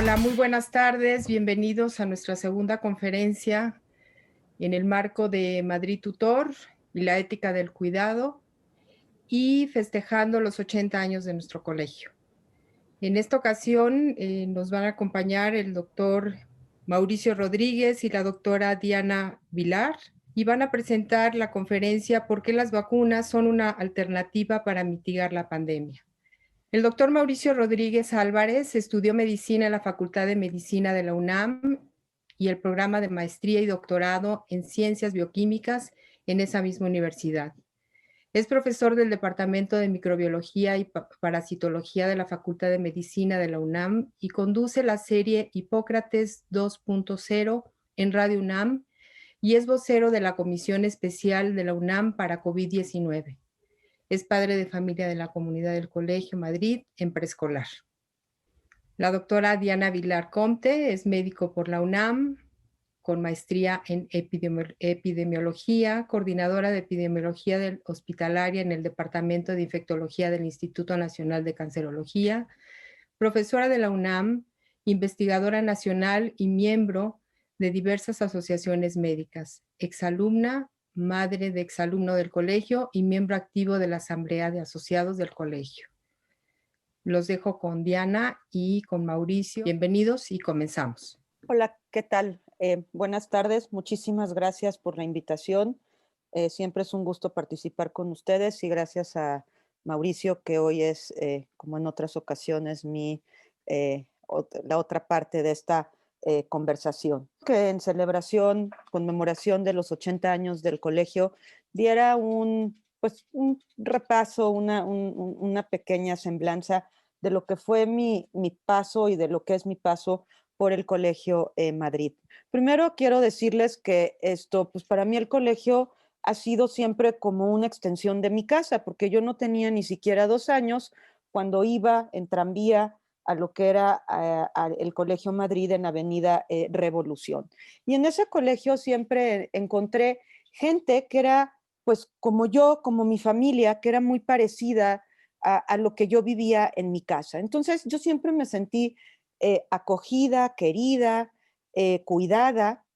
Hola, muy buenas tardes. Bienvenidos a nuestra segunda conferencia en el marco de Madrid Tutor y la ética del cuidado y festejando los 80 años de nuestro colegio. En esta ocasión nos van a acompañar el doctor Mauricio Rodríguez y la doctora Diana Vilar y van a presentar la conferencia ¿Por qué las vacunas son una alternativa para mitigar la pandemia? El doctor Mauricio Rodríguez Álvarez estudió medicina en la Facultad de Medicina de la UNAM y el programa de maestría y doctorado en ciencias bioquímicas en esa misma universidad. Es profesor del Departamento de Microbiología y Parasitología de la Facultad de Medicina de la UNAM y conduce la serie Hipócrates 2.0 en Radio UNAM y es vocero de la Comisión Especial de la UNAM para COVID-19. Es padre de familia de la comunidad del Colegio Madrid en preescolar. La doctora Diana Vilar Comte es médico por la UNAM, con maestría en epidemiología, coordinadora de epidemiología hospitalaria en el Departamento de Infectología del Instituto Nacional de Cancerología, profesora de la UNAM, investigadora nacional y miembro de diversas asociaciones médicas, exalumna, madre de exalumno del colegio y miembro activo de la Asamblea de Asociados del colegio. Los dejo con Diana y con Mauricio. Bienvenidos y comenzamos. Hola, ¿qué tal? Buenas tardes, muchísimas gracias por la invitación. Siempre es un gusto participar con ustedes y gracias a Mauricio, que hoy es, como en otras ocasiones, la otra parte de esta conversación. Que en celebración, conmemoración de los 80 años del colegio, diera un repaso, una pequeña semblanza de lo que fue mi paso y de lo que es mi paso por el Colegio Madrid. Primero quiero decirles que pues para mí el colegio ha sido siempre como una extensión de mi casa, porque yo no tenía ni siquiera 2 años cuando iba en tranvía a lo que era el Colegio Madrid en Avenida Revolución. Y en ese colegio siempre encontré gente que era, pues como yo, como mi familia, que era muy parecida a lo que yo vivía en mi casa. Entonces yo siempre me sentí acogida, querida, cuidada.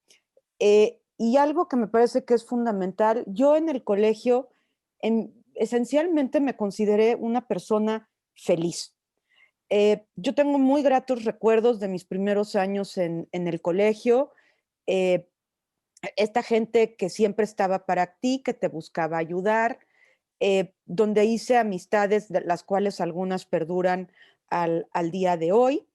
Y algo que me parece que es fundamental, yo en el colegio esencialmente me consideré una persona feliz. Yo tengo muy gratos recuerdos de mis primeros años en el colegio. Eh, Esta gente que siempre estaba para ti, que te buscaba ayudar, donde hice amistades, de las cuales algunas perduran al día de hoy.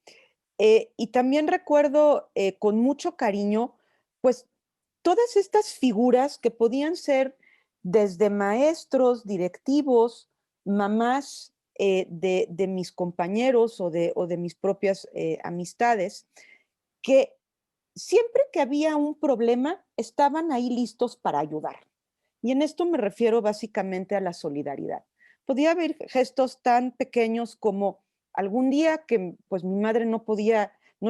Y también recuerdo con mucho cariño, pues, todas estas figuras que podían ser desde maestros, directivos, mamás de mis compañeros o de mis propias amistades, que siempre que había un problema estaban ahí listos para ayudar. Y en esto me refiero básicamente a la solidaridad. Podía haber gestos tan pequeños como algún día que pues mi madre no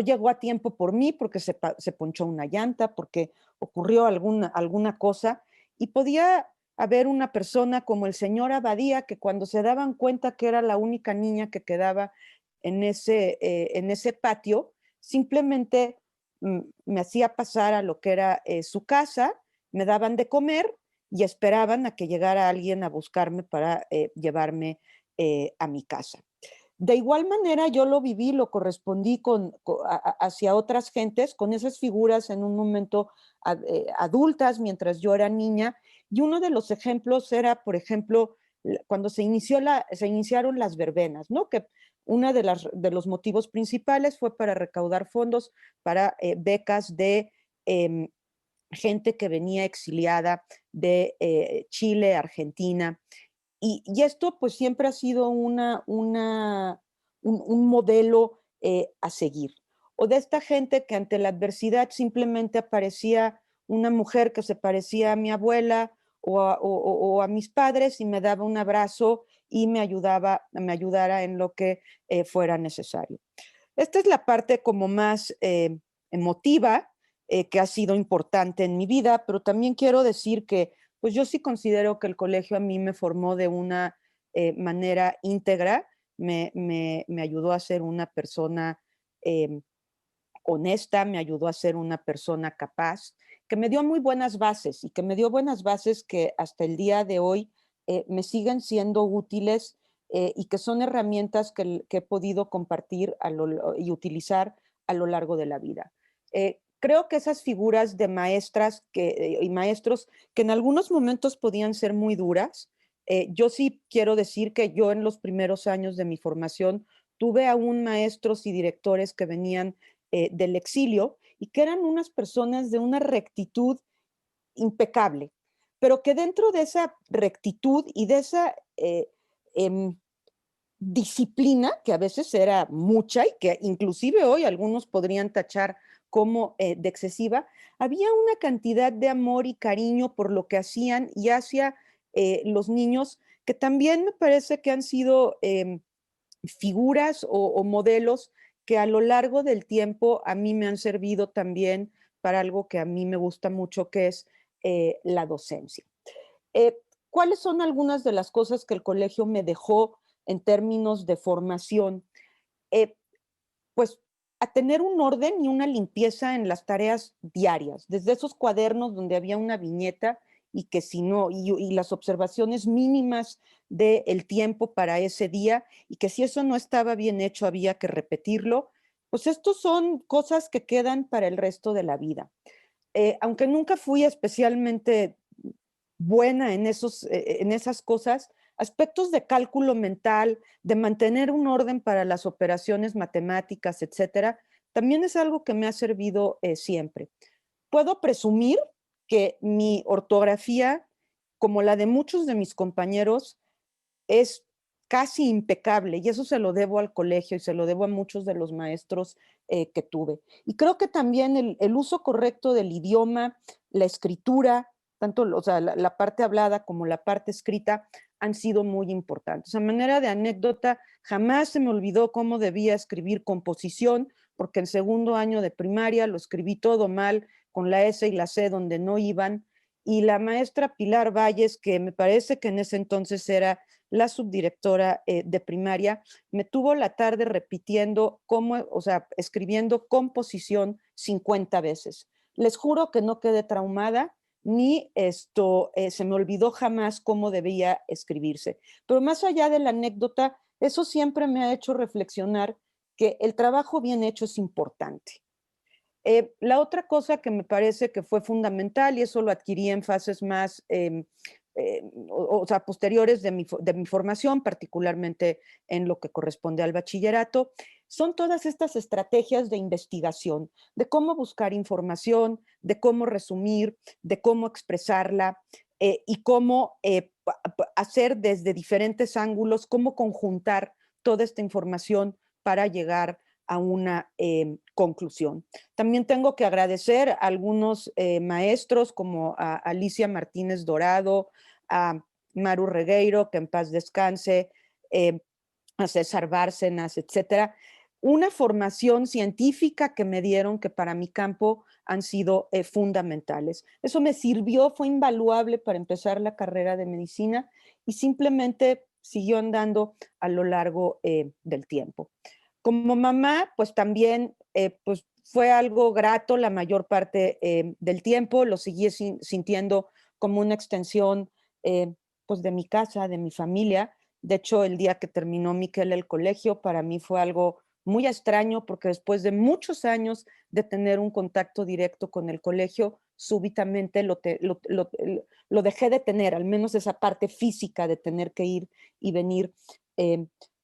llegó a tiempo por mí porque se ponchó una llanta, porque ocurrió alguna cosa, y podía haber una persona como el señor Abadía que cuando se daban cuenta que era la única niña que quedaba en ese patio, simplemente me hacía pasar a lo que era su casa, me daban de comer y esperaban a que llegara alguien a buscarme para llevarme a mi casa. De igual manera yo lo viví, lo correspondí hacia otras gentes, con esas figuras en un momento adultas mientras yo era niña, y uno de los ejemplos era, por ejemplo, cuando se iniciaron las verbenas, ¿no? Que uno de los motivos principales fue para recaudar fondos para becas de gente que venía exiliada de Chile, Argentina. Y esto pues siempre ha sido un modelo a seguir. O de esta gente que ante la adversidad simplemente aparecía una mujer que se parecía a mi abuela o a mis padres y me daba un abrazo y me ayudara en lo que fuera necesario. Esta es la parte como más emotiva que ha sido importante en mi vida, pero también quiero decir que pues yo sí considero que el colegio a mí me formó de una manera íntegra, me ayudó a ser una persona honesta, me ayudó a ser una persona capaz, que me dio muy buenas bases y que me dio buenas bases que hasta el día de hoy me siguen siendo útiles y que son herramientas que he podido compartir y utilizar a lo largo de la vida. Creo que esas figuras de maestras y maestros que en algunos momentos podían ser muy duras, yo sí quiero decir que yo en los primeros años de mi formación tuve aún maestros y directores que venían del exilio y que eran unas personas de una rectitud impecable, pero que dentro de esa rectitud y de esa em, disciplina, que a veces era mucha y que inclusive hoy algunos podrían tachar como de excesiva, había una cantidad de amor y cariño por lo que hacían y hacia los niños que también me parece que han sido figuras o modelos que a lo largo del tiempo a mí me han servido también para algo que a mí me gusta mucho, que es la docencia. Eh, ¿Cuáles son algunas de las cosas que el colegio me dejó en términos de formación? Eh, pues a tener un orden y una limpieza en las tareas diarias, desde esos cuadernos donde había una viñeta y que si no, y las observaciones mínimas del tiempo para ese día, y que si eso no estaba bien hecho había que repetirlo, pues estos son cosas que quedan para el resto de la vida. Aunque nunca fui especialmente buena en esas cosas, aspectos de cálculo mental, de mantener un orden para las operaciones matemáticas, etcétera, también es algo que me ha servido siempre. Puedo presumir que mi ortografía, como la de muchos de mis compañeros, es casi impecable y eso se lo debo al colegio y se lo debo a muchos de los maestros que tuve. Y creo que también el uso correcto del idioma, la escritura, tanto o sea, la parte hablada como la parte escrita han sido muy importantes. A manera de anécdota, jamás se me olvidó cómo debía escribir composición, porque en segundo año de primaria lo escribí todo mal, con la S y la C donde no iban, y la maestra Pilar Valles, que me parece que en ese entonces era la subdirectora de primaria, me tuvo la tarde repitiendo o sea, escribiendo composición 50 veces. Les juro que no quedé traumada, ni se me olvidó jamás cómo debía escribirse. Pero más allá de la anécdota, eso siempre me ha hecho reflexionar que el trabajo bien hecho es importante. La otra cosa que me parece que fue fundamental, y eso lo adquirí en fases más, o sea, posteriores de mi formación, particularmente en lo que corresponde al bachillerato, son todas estas estrategias de investigación, de cómo buscar información, de cómo resumir, de cómo expresarla y cómo hacer desde diferentes ángulos, cómo conjuntar toda esta información para llegar a una conclusión. También tengo que agradecer a algunos maestros como a Alicia Martínez Dorado, a Maru Regueiro, que en paz descanse, a César Bárcenas, etcétera. Una formación científica que me dieron que para mi campo han sido fundamentales. Eso me sirvió, fue invaluable para empezar la carrera de medicina y simplemente siguió andando a lo largo del tiempo. Como mamá, pues también pues fue algo grato la mayor parte del tiempo, lo seguí sintiendo como una extensión pues de mi casa, de mi familia. De hecho, el día que terminó Miquel el colegio, para mí fue algo muy extraño porque después de muchos años de tener un contacto directo con el colegio, súbitamente lo dejé de tener, al menos esa parte física de tener que ir y venir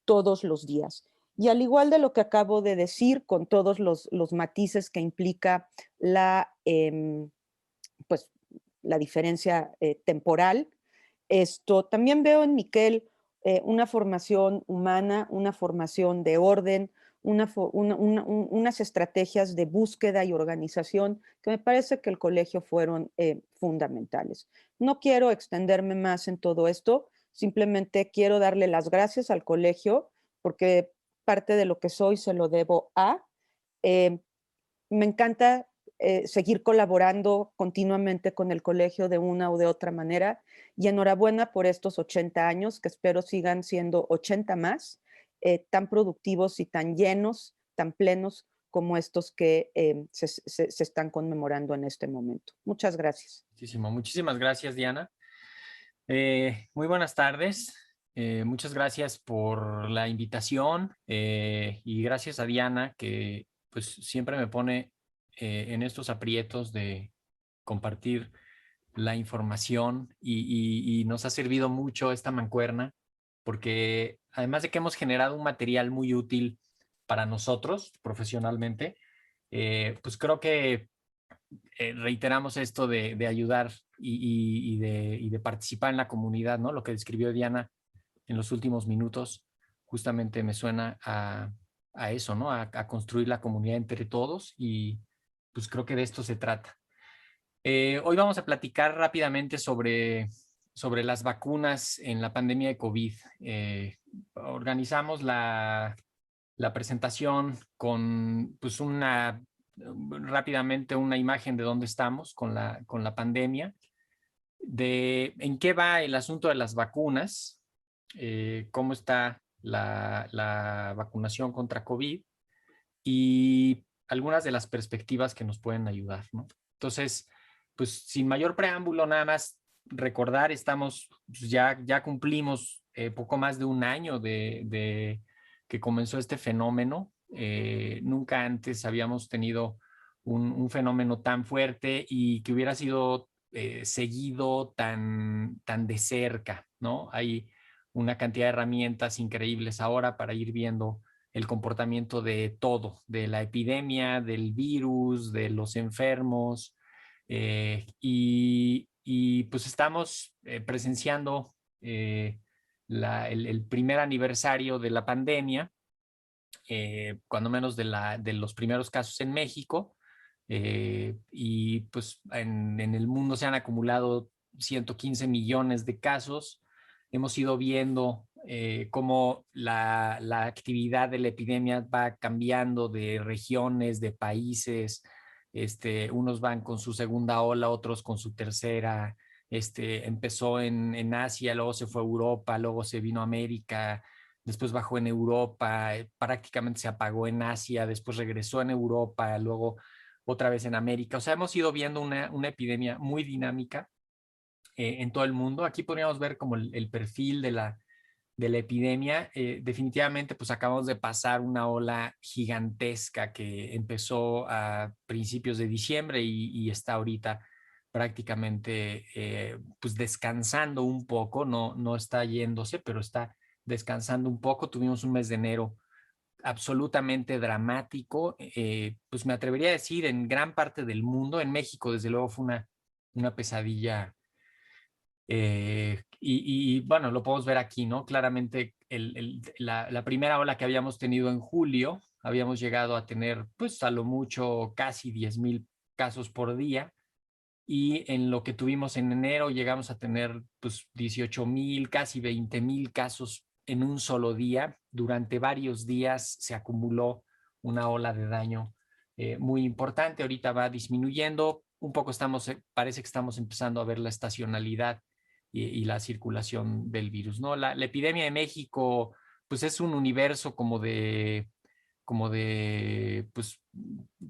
todos los días. Y al igual de lo que acabo de decir, con todos los matices que implica pues, la diferencia temporal, también veo en Miquel una formación humana, una formación de orden, unas estrategias de búsqueda y organización que me parece que el colegio fueron fundamentales. No quiero extenderme más en todo esto, simplemente quiero darle las gracias al colegio porque parte de lo que soy se lo debo a. Eh, Me encanta seguir colaborando continuamente con el colegio de una u de otra manera y enhorabuena por estos 80 años que espero sigan siendo 80 más, tan productivos y tan llenos, tan plenos como estos que se están conmemorando en este momento. Muchas gracias. Muchísimas gracias, Diana. Muy buenas tardes. Muchas gracias por la invitación y gracias a Diana que pues siempre me pone en estos aprietos de compartir la información y nos ha servido mucho esta mancuerna porque además de que hemos generado un material muy útil para nosotros profesionalmente, pues creo que reiteramos esto de ayudar y de participar en la comunidad, ¿no? Lo que describió Diana en los últimos minutos justamente me suena a eso, ¿no? A construir la comunidad entre todos y pues creo que de esto se trata. Hoy vamos a platicar rápidamente sobre las vacunas en la pandemia de COVID. Organizamos la presentación con pues rápidamente una imagen de dónde estamos con la pandemia, de en qué va el asunto de las vacunas, cómo está la vacunación contra COVID y algunas de las perspectivas que nos pueden ayudar, ¿no? Entonces, pues sin mayor preámbulo, nada más recordar, pues, ya cumplimos poco más de un año de que comenzó este fenómeno. Nunca antes habíamos tenido un fenómeno tan fuerte y que hubiera sido seguido tan de cerca, ¿no? Hay una cantidad de herramientas increíbles ahora para ir viendo el comportamiento de todo, de la epidemia, del virus, de los enfermos, pues estamos presenciando el primer aniversario de la pandemia, cuando menos de los primeros casos en México, y pues en el mundo se han acumulado 115 millones de casos. Hemos ido viendo cómo la actividad de la epidemia va cambiando de regiones, de países. Unos van con su segunda ola, otros con su tercera. Empezó en Asia, luego se fue a Europa, luego se vino a América, después bajó en Europa, prácticamente se apagó en Asia, después regresó en Europa, luego otra vez en América. O sea, hemos ido viendo una epidemia muy dinámica en todo el mundo. Aquí podríamos ver como el perfil de la epidemia. Definitivamente, pues acabamos de pasar una ola gigantesca que empezó a principios de diciembre y está ahorita prácticamente pues descansando un poco, no está yéndose, pero está descansando un poco. Tuvimos un mes de enero absolutamente dramático, pues me atrevería a decir en gran parte del mundo. En México, desde luego, fue una pesadilla. Bueno, lo podemos ver aquí, ¿no? Claramente la primera ola que habíamos tenido en julio, habíamos llegado a tener, pues a lo mucho, casi 10,000 casos por día. Y en lo que tuvimos en enero llegamos a tener pues 18,000, casi 20,000 casos en un solo día. Durante varios días se acumuló una ola de daño muy importante. Ahorita va disminuyendo. Un poco parece que estamos empezando a ver la estacionalidad y la circulación del virus, ¿no? La epidemia de México pues es un universo como de pues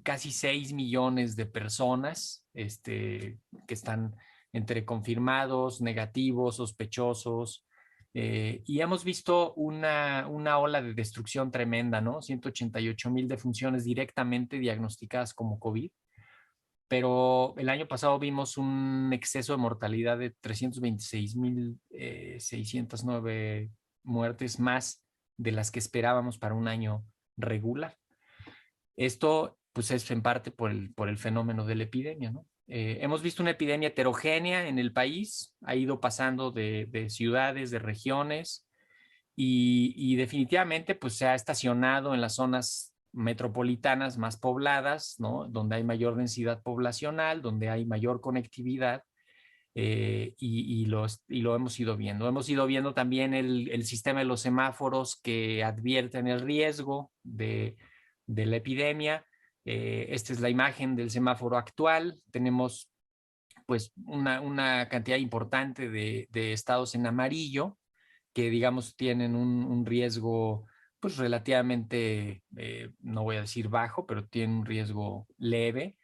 casi 6 millones de personas que están entre confirmados, negativos, sospechosos, y hemos visto una ola de destrucción tremenda, ¿no? 188,000 defunciones directamente diagnosticadas como COVID, pero el año pasado vimos un exceso de mortalidad de 326,609 muertes, más de las que esperábamos para un año regular. Esto pues es en parte por el fenómeno de la epidemia, ¿no? Hemos visto una epidemia heterogénea en el país, ha ido pasando de ciudades, de regiones, y definitivamente pues se ha estacionado en las zonas metropolitanas más pobladas, ¿no? Donde hay mayor densidad poblacional, donde hay mayor conectividad, lo hemos ido viendo. Hemos ido viendo también el sistema de los semáforos que advierten el riesgo de la epidemia. Esta es la imagen del semáforo actual. Tenemos pues una cantidad importante de estados en amarillo que digamos tienen un riesgo pues relativamente, no voy a decir bajo, pero tiene un riesgo leve.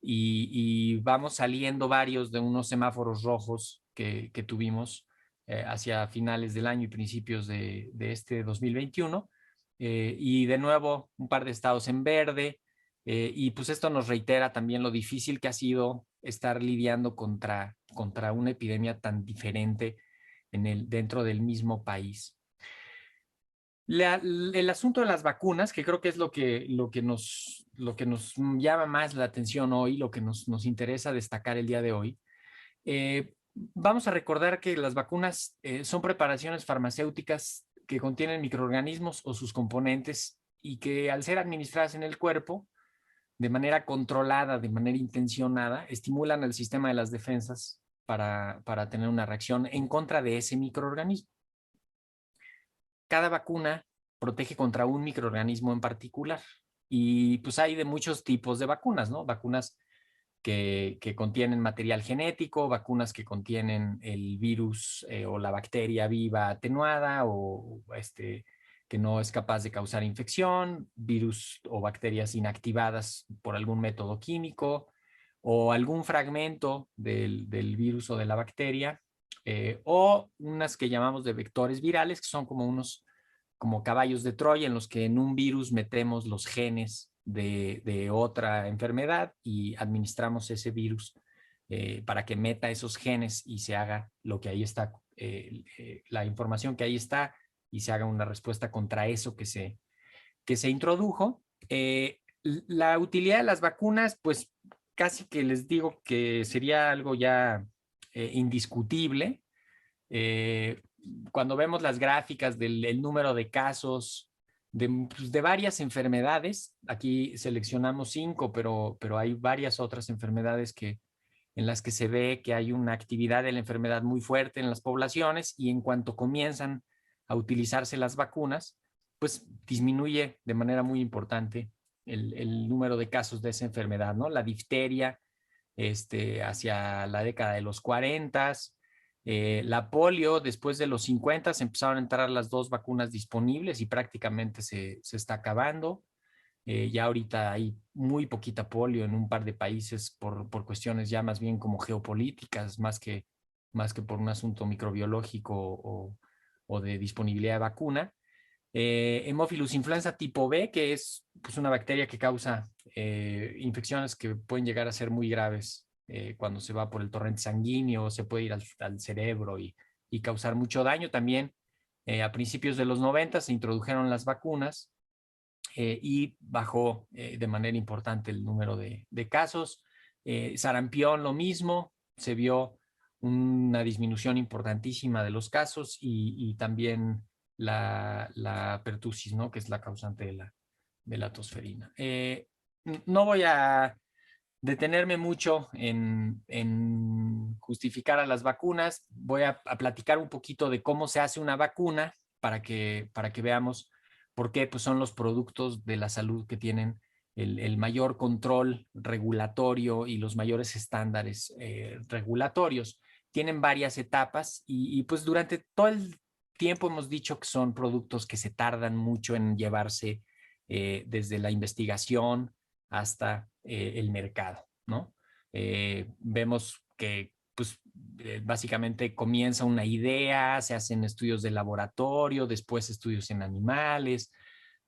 Y vamos saliendo varios de unos semáforos rojos que tuvimos hacia finales del año y principios de este 2021. Y de nuevo, un par de estados en verde. Y pues esto nos reitera también lo difícil que ha sido estar lidiando contra una epidemia tan diferente dentro del mismo país. El asunto de las vacunas, que creo que es lo que nos llama más la atención hoy, lo que nos interesa destacar el día de hoy. Vamos a recordar que las vacunas son preparaciones farmacéuticas que contienen microorganismos o sus componentes y que al ser administradas en el cuerpo de manera controlada, de manera intencionada, estimulan el sistema de las defensas para tener una reacción en contra de ese microorganismo. Cada vacuna protege contra un microorganismo en particular. Y pues hay de muchos tipos de vacunas, ¿no? Vacunas que contienen material genético, vacunas que contienen el virus o la bacteria viva atenuada o que no es capaz de causar infección, virus o bacterias inactivadas por algún método químico o algún fragmento del virus o de la bacteria, o unas que llamamos de vectores virales, que son como caballos de Troya en los que en un virus metemos los genes de otra enfermedad y administramos ese virus para que meta esos genes y se haga lo que ahí está, la información que ahí está y se haga una respuesta contra eso que se introdujo. La utilidad de las vacunas, pues casi que les digo que sería algo ya indiscutible. Cuando vemos las gráficas del número de casos de varias enfermedades, aquí seleccionamos 5, pero hay varias otras enfermedades en las que se ve que hay una actividad de la enfermedad muy fuerte en las poblaciones y en cuanto comienzan a utilizarse las vacunas, pues disminuye de manera muy importante el número de casos de esa enfermedad, ¿no? La difteria, hacia la década de los 40. La polio, después de los 50 empezaron a entrar las 2 vacunas disponibles y prácticamente se está acabando. Ya ahorita hay muy poquita polio en un par de países por cuestiones ya más bien como geopolíticas, más que por un asunto microbiológico o de disponibilidad de vacuna. Hemophilus influenza tipo B, que es pues, una bacteria que causa infecciones que pueden llegar a ser muy graves cuando se va por el torrente sanguíneo, se puede ir al cerebro y causar mucho daño. También a principios de los 90 se introdujeron las vacunas y bajó de manera importante el número de casos. Sarampión, lo mismo, se vio una disminución importantísima de los casos y también la pertusis, ¿no? Que es la causante de la tosferina. No voy a detenerme mucho en justificar a las vacunas. Voy a platicar un poquito de cómo se hace una vacuna para que veamos por qué pues, son los productos de la salud que tienen el mayor control regulatorio y los mayores estándares regulatorios. Tienen varias etapas y pues durante todo el tiempo hemos dicho que son productos que se tardan mucho en llevarse desde la investigación hasta el mercado, ¿no? Vemos que pues, básicamente comienza una idea, se hacen estudios de laboratorio, después estudios en animales,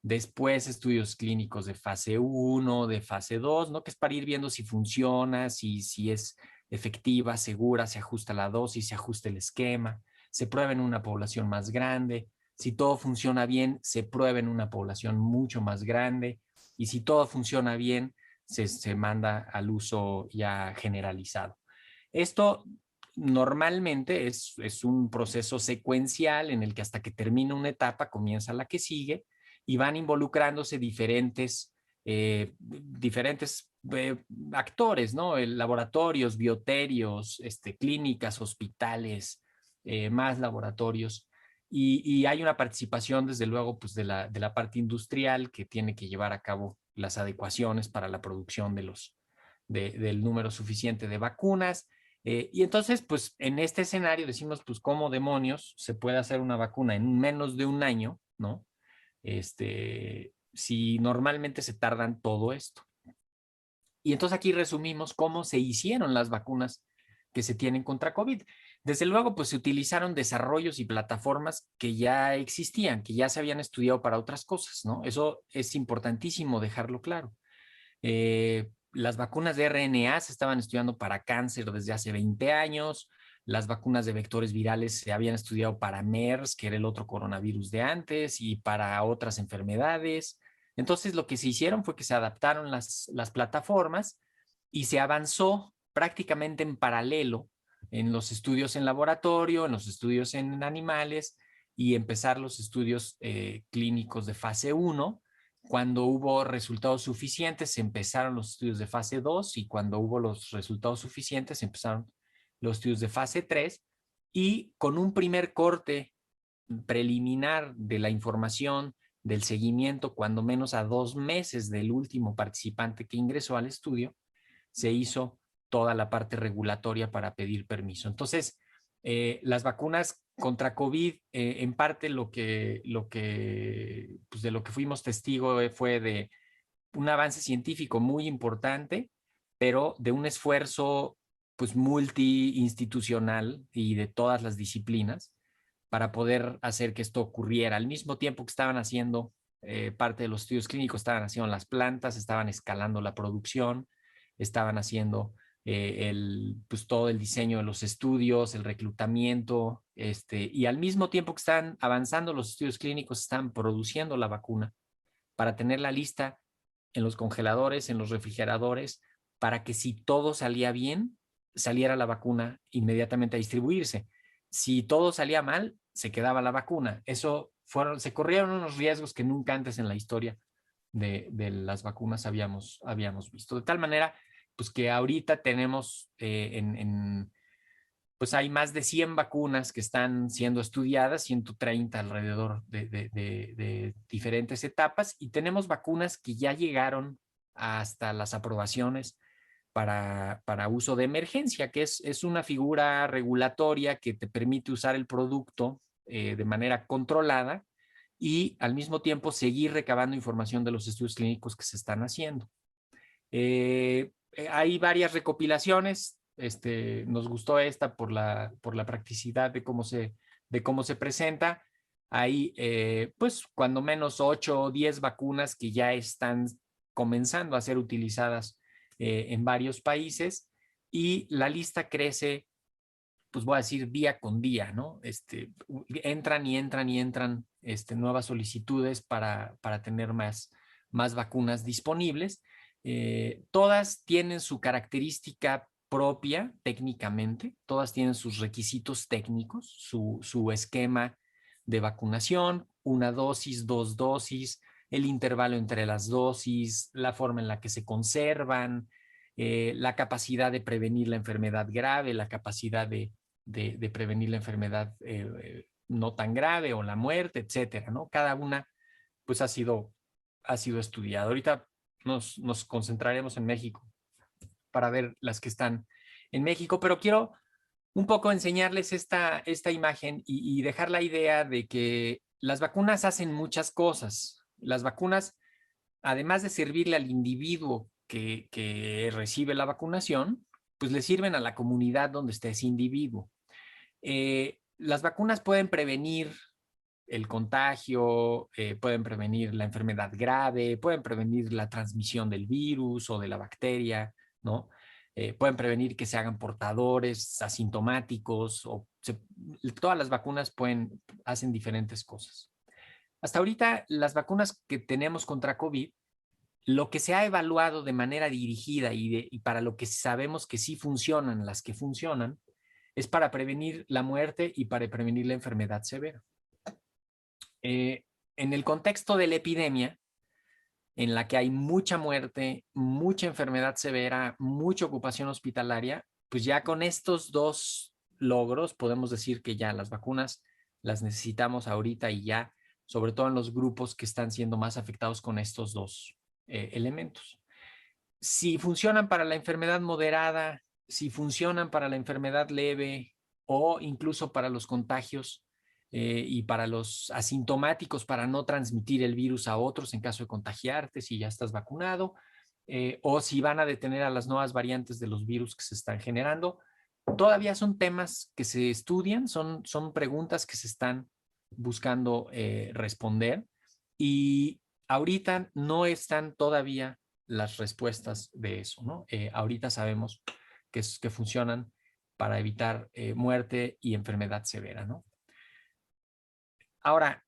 después estudios clínicos de fase 1, de fase 2, ¿no? Que es para ir viendo si funciona, si es efectiva, segura, se ajusta la dosis, se ajusta el esquema, se prueba en una población más grande. Si todo funciona bien, se prueba en una población mucho más grande. Y si todo funciona bien, se manda al uso ya generalizado. Esto normalmente es un proceso secuencial en el que hasta que termina una etapa comienza la que sigue y van involucrándose diferentes actores, ¿no? Laboratorios, bioterios, clínicas, hospitales, más laboratorios. Y hay una participación, desde luego, pues de la parte industrial que tiene que llevar a cabo las adecuaciones para la producción del número suficiente de vacunas. Y entonces, pues en este escenario decimos, pues, ¿cómo demonios se puede hacer una vacuna en menos de un año, ¿no? si normalmente se tardan todo esto. Y entonces aquí resumimos cómo se hicieron las vacunas que se tienen contra COVID. Desde luego, pues se utilizaron desarrollos y plataformas que ya existían, que ya se habían estudiado para otras cosas, ¿no? Eso es importantísimo dejarlo claro. Las vacunas de RNA se estaban estudiando para cáncer desde hace 20 años. Las vacunas de vectores virales se habían estudiado para MERS, que era el otro coronavirus de antes, y para otras enfermedades. Entonces, lo que se hicieron fue que se adaptaron las plataformas y se avanzó prácticamente en paralelo en los estudios en laboratorio, en los estudios en animales y empezar los estudios clínicos de fase 1. Cuando hubo resultados suficientes, se empezaron los estudios de fase 2 y cuando hubo los resultados suficientes, empezaron los estudios de fase 3 y con un primer corte preliminar de la información del seguimiento, cuando menos a 2 meses del último participante que ingresó al estudio, se hizo toda la parte regulatoria para pedir permiso. Entonces, las vacunas contra COVID, en parte pues de lo que fuimos testigo fue de un avance científico muy importante, pero de un esfuerzo pues multiinstitucional y de todas las disciplinas para poder hacer que esto ocurriera. Al mismo tiempo que estaban haciendo parte de los estudios clínicos, estaban haciendo las plantas, estaban escalando la producción, estaban haciendo pues todo el diseño de los estudios, el reclutamiento, y al mismo tiempo que están avanzando los estudios clínicos, están produciendo la vacuna para tenerla lista en los congeladores, en los refrigeradores, para que si todo salía bien, saliera la vacuna inmediatamente a distribuirse. Si todo salía mal, se quedaba la vacuna. Se corrieron unos riesgos que nunca antes en la historia de las vacunas habíamos visto. De tal manera, pues que ahorita tenemos pues hay más de 100 vacunas que están siendo estudiadas, 130 alrededor de diferentes etapas, y tenemos vacunas que ya llegaron hasta las aprobaciones para uso de emergencia, que es una figura regulatoria que te permite usar el producto de manera controlada y al mismo tiempo seguir recabando información de los estudios clínicos que se están haciendo. Hay varias recopilaciones. Nos gustó esta por la practicidad de cómo se presenta. Hay, pues, cuando menos 8 o 10 vacunas que ya están comenzando a ser utilizadas en varios países y la lista crece, pues voy a decir día con día, ¿no? Entran y entran y entran nuevas solicitudes para tener más vacunas disponibles. Todas tienen su característica propia técnicamente, todas tienen sus requisitos técnicos, su esquema de vacunación, una dosis, 2 dosis, el intervalo entre las dosis, la forma en la que se conservan, la capacidad de prevenir la enfermedad grave, la capacidad de prevenir la enfermedad no tan grave o la muerte, etcétera, ¿no? Cada una pues ha sido estudiada. Ahorita nos concentraremos en México para ver las que están en México, pero quiero un poco enseñarles esta imagen y dejar la idea de que las vacunas hacen muchas cosas. Las vacunas, además de servirle al individuo que recibe la vacunación, pues le sirven a la comunidad donde esté ese individuo. Las vacunas pueden prevenir el contagio, pueden prevenir la enfermedad grave, pueden prevenir la transmisión del virus o de la bacteria, ¿no? Pueden prevenir que se hagan portadores asintomáticos, todas las vacunas hacen diferentes cosas. Hasta ahorita, las vacunas que tenemos contra COVID, lo que se ha evaluado de manera dirigida y para lo que sabemos que sí funcionan, las que funcionan, es para prevenir la muerte y para prevenir la enfermedad severa. En el contexto de la epidemia, en la que hay mucha muerte, mucha enfermedad severa, mucha ocupación hospitalaria, pues ya con estos dos logros podemos decir que ya las vacunas las necesitamos ahorita y ya, sobre todo en los grupos que están siendo más afectados con estos dos elementos. Si funcionan para la enfermedad moderada, si funcionan para la enfermedad leve o incluso para los contagios y para los asintomáticos para no transmitir el virus a otros en caso de contagiarte si ya estás vacunado, o si van a detener a las nuevas variantes de los virus que se están generando. Todavía son temas que se estudian, son preguntas que se están buscando responder, y ahorita no están todavía las respuestas de eso, ¿no? Ahorita sabemos que funcionan para evitar muerte y enfermedad severa, ¿no? Ahora,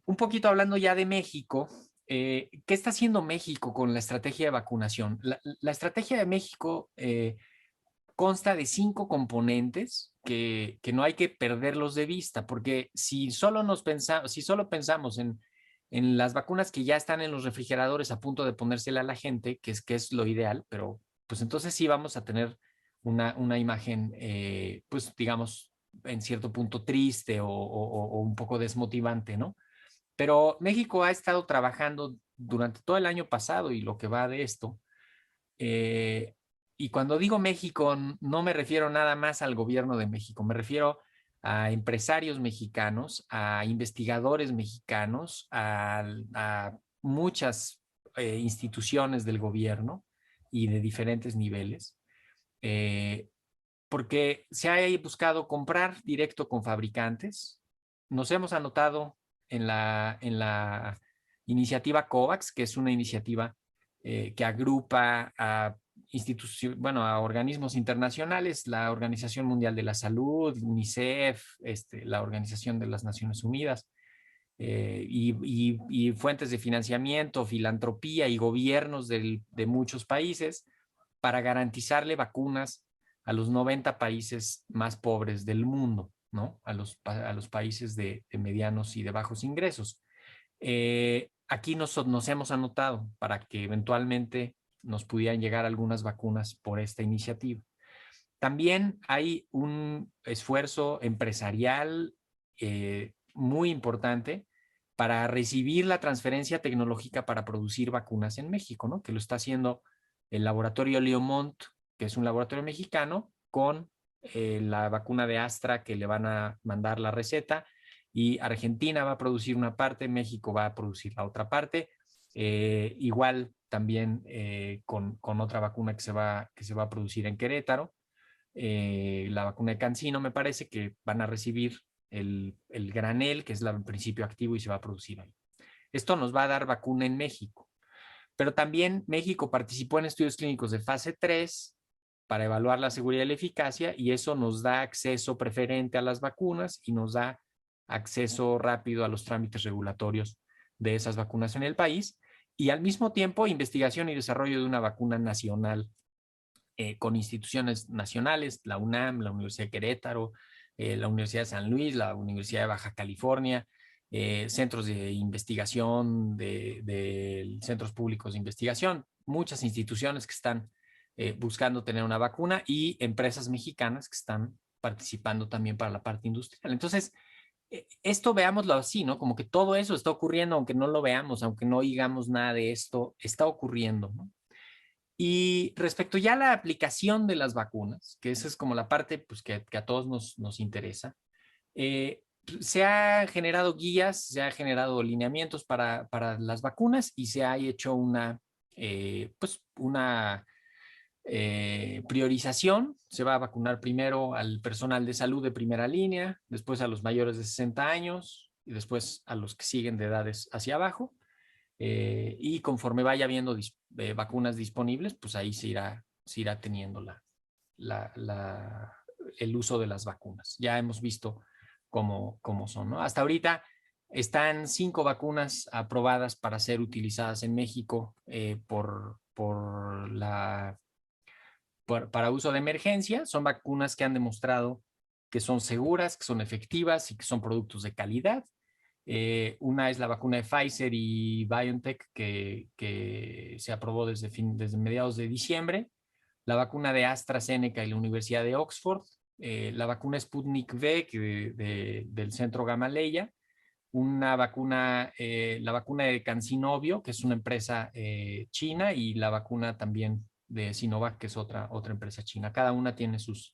un poquito hablando ya de México, ¿qué está haciendo México con la estrategia de vacunación? La estrategia de México consta de 5 componentes que no hay que perderlos de vista, porque si solo pensamos en las vacunas que ya están en los refrigeradores a punto de ponérsela a la gente, que es lo ideal, pero pues entonces sí vamos a tener una imagen, pues digamos, en cierto punto triste o un poco desmotivante, ¿no? Pero México ha estado trabajando durante todo el año pasado y lo que va de esto. Y cuando digo México, no me refiero nada más al gobierno de México, me refiero a empresarios mexicanos, a investigadores mexicanos, a muchas instituciones del gobierno y de diferentes niveles, eh, porque se ha buscado comprar directo con fabricantes. Nos hemos anotado en la iniciativa COVAX, que es una iniciativa que agrupa a a organismos internacionales, la Organización Mundial de la Salud, UNICEF, la Organización de las Naciones Unidas, y fuentes de financiamiento, filantropía y gobiernos de muchos países para garantizarle vacunas a los 90 países más pobres del mundo, ¿no? A los países de medianos y de bajos ingresos. Aquí nos hemos anotado para que eventualmente nos pudieran llegar algunas vacunas por esta iniciativa. También hay un esfuerzo empresarial muy importante para recibir la transferencia tecnológica para producir vacunas en México, ¿no? Que lo está haciendo el laboratorio Leomont, que es un laboratorio mexicano, con la vacuna de Astra, que le van a mandar la receta, y Argentina va a producir una parte, México va a producir la otra parte, igual también con otra vacuna que se va a producir en Querétaro, la vacuna de CanSino, me parece que van a recibir el granel, que es el principio activo, y se va a producir ahí. Esto nos va a dar vacuna en México, pero también México participó en estudios clínicos de fase 3 para evaluar la seguridad y la eficacia, y eso nos da acceso preferente a las vacunas y nos da acceso rápido a los trámites regulatorios de esas vacunas en el país, y al mismo tiempo investigación y desarrollo de una vacuna nacional con instituciones nacionales, la UNAM, la Universidad de Querétaro, la Universidad de San Luis, la Universidad de Baja California, centros de investigación, de centros públicos de investigación, muchas instituciones que están buscando tener una vacuna, y empresas mexicanas que están participando también para la parte industrial. Entonces, esto veámoslo así, ¿no? Como que todo eso está ocurriendo, aunque no lo veamos, aunque no digamos nada de esto, está ocurriendo, ¿no? Y respecto ya a la aplicación de las vacunas, que esa es como la parte pues, que a todos nos interesa, se ha generado guías, se ha generado lineamientos para las vacunas, y se ha hecho una priorización. Se va a vacunar primero al personal de salud de primera línea, después a los mayores de 60 años y después a los que siguen de edades hacia abajo. Y conforme vaya habiendo vacunas disponibles, pues ahí se irá teniendo el uso de las vacunas. Ya hemos visto cómo son, ¿no? Hasta ahorita están 5 vacunas aprobadas para ser utilizadas en México para uso de emergencia. Son vacunas que han demostrado que son seguras, que son efectivas y que son productos de calidad. Una es la vacuna de Pfizer y BioNTech, que se aprobó desde mediados de diciembre. La vacuna de AstraZeneca y la Universidad de Oxford. La vacuna Sputnik V del Centro Gamaleya. La vacuna de CanSino, que es una empresa china, y la vacuna también de Sinovac, que es otra empresa china. Cada una tiene sus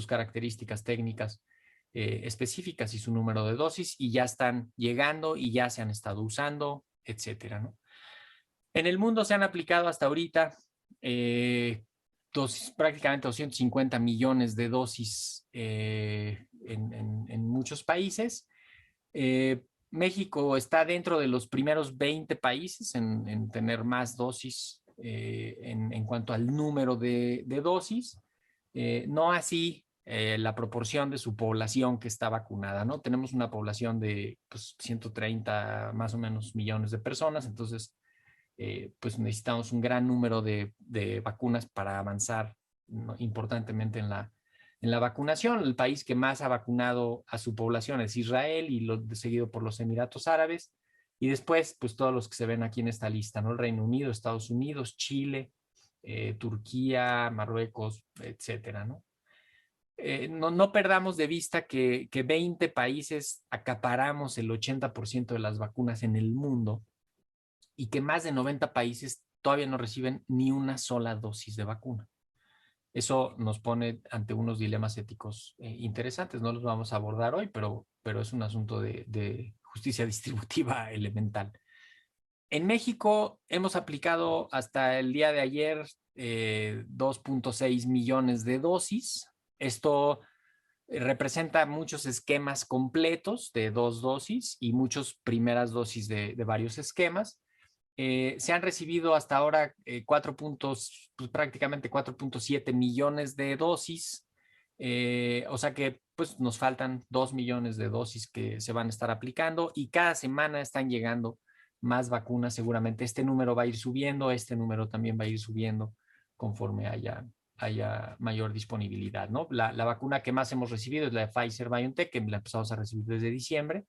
características técnicas específicas y su número de dosis, y ya están llegando y ya se han estado usando, etcétera, ¿no? En el mundo se han aplicado hasta ahorita prácticamente 250 millones de dosis en muchos países. México está dentro de los primeros 20 países en tener más dosis en cuanto al número de dosis. No así la proporción de su población que está vacunada, ¿no? Tenemos una población de pues, 130 más o menos millones de personas, entonces pues necesitamos un gran número de vacunas para avanzar, ¿no?, importantemente en la vacunación. El país que más ha vacunado a su población es Israel, y seguido por los Emiratos Árabes, y después pues todos los que se ven aquí en esta lista, ¿no? El Reino Unido, Estados Unidos, Chile, Turquía, Marruecos, etcétera, ¿no? No perdamos de vista que 20 países acaparamos el 80% de las vacunas en el mundo, y que más de 90 países todavía no reciben ni una sola dosis de vacuna. Eso nos pone ante unos dilemas éticos interesantes. No los vamos a abordar hoy, pero es un asunto de justicia distributiva elemental. En México hemos aplicado hasta el día de ayer 2.6 millones de dosis. Esto representa muchos esquemas completos de 2 dosis y muchas primeras dosis de varios esquemas. Se han recibido hasta ahora pues, prácticamente 4.7 millones de dosis, o sea que pues, nos faltan 2 millones de dosis que se van a estar aplicando, y cada semana están llegando más vacunas. Seguramente este número va a ir subiendo, este número también va a ir subiendo conforme haya mayor disponibilidad, ¿no? La vacuna que más hemos recibido es la de Pfizer-BioNTech, que la empezamos a recibir desde diciembre,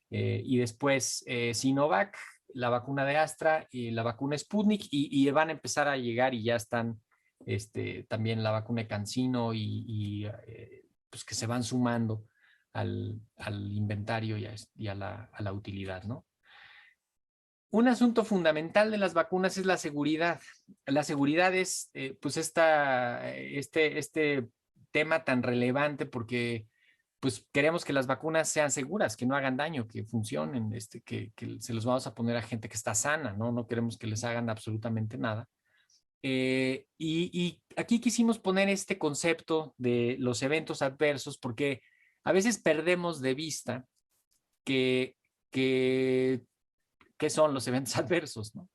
y después Sinovac, la vacuna de Astra y la vacuna Sputnik, y van a empezar a llegar, y ya están también la vacuna de CanSino, pues que se van sumando al inventario y a la utilidad, ¿no? Un asunto fundamental de las vacunas es la seguridad. La seguridad es pues este tema tan relevante, porque pues queremos que las vacunas sean seguras, que no hagan daño, que funcionen, que se los vamos a poner a gente que está sana, ¿no? No queremos que les hagan absolutamente nada. Y aquí quisimos poner este concepto de los eventos adversos, porque a veces perdemos de vista que ¿qué son los eventos adversos, ¿no?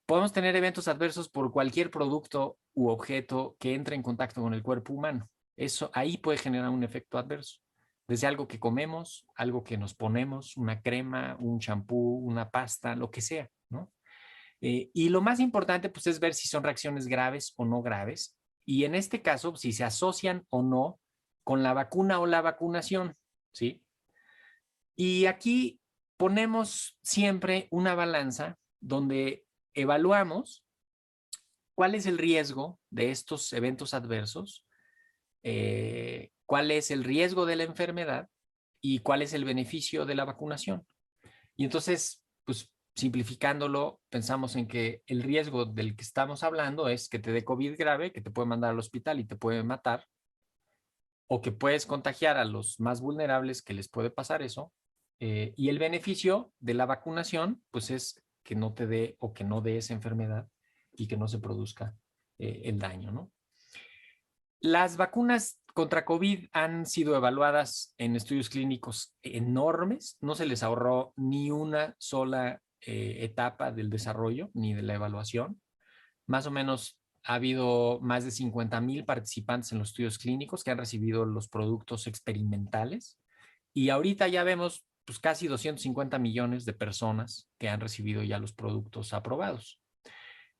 Podemos tener eventos adversos por cualquier producto u objeto que entre en contacto con el cuerpo humano. Eso ahí puede generar un efecto adverso. Desde algo que comemos, algo que nos ponemos, una crema, un champú, una pasta, lo que sea, ¿no? Y lo más importante, pues, es ver si son reacciones graves o no graves. Y en este caso, si se asocian o no con la vacuna o la vacunación, ¿sí? Y aquí ponemos siempre una balanza donde evaluamos cuál es el riesgo de estos eventos adversos, cuál es el riesgo de la enfermedad y cuál es el beneficio de la vacunación. Y entonces, pues simplificándolo, pensamos en que el riesgo del que estamos hablando es que te dé COVID grave, que te puede mandar al hospital y te puede matar, o que puedes contagiar a los más vulnerables, que les puede pasar eso. Y el beneficio de la vacunación, pues es que no te dé o que no dé esa enfermedad y que no se produzca el daño, ¿no? Las vacunas contra COVID han sido evaluadas en estudios clínicos enormes. No se les ahorró ni una sola etapa del desarrollo ni de la evaluación. Más o menos ha habido más de 50,000 participantes en los estudios clínicos que han recibido los productos experimentales, y ahorita ya vemos pues, casi 250 millones de personas que han recibido ya los productos aprobados.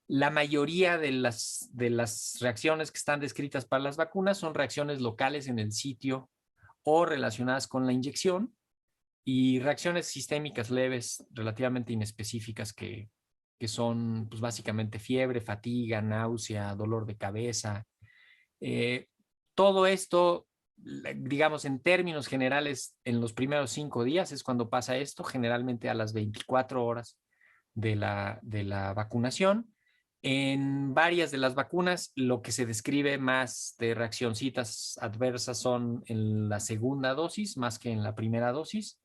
La mayoría de las reacciones que están descritas para las vacunas son reacciones locales en el sitio o relacionadas con la inyección, y reacciones sistémicas leves relativamente inespecíficas que son pues, básicamente fiebre, fatiga, náusea, dolor de cabeza. Todo esto, digamos, en términos generales, en los primeros 5 días es cuando pasa esto, generalmente a las 24 horas de la vacunación. En varias de las vacunas, lo que se describe más de reaccioncitas adversas son en la segunda dosis más que en la primera dosis,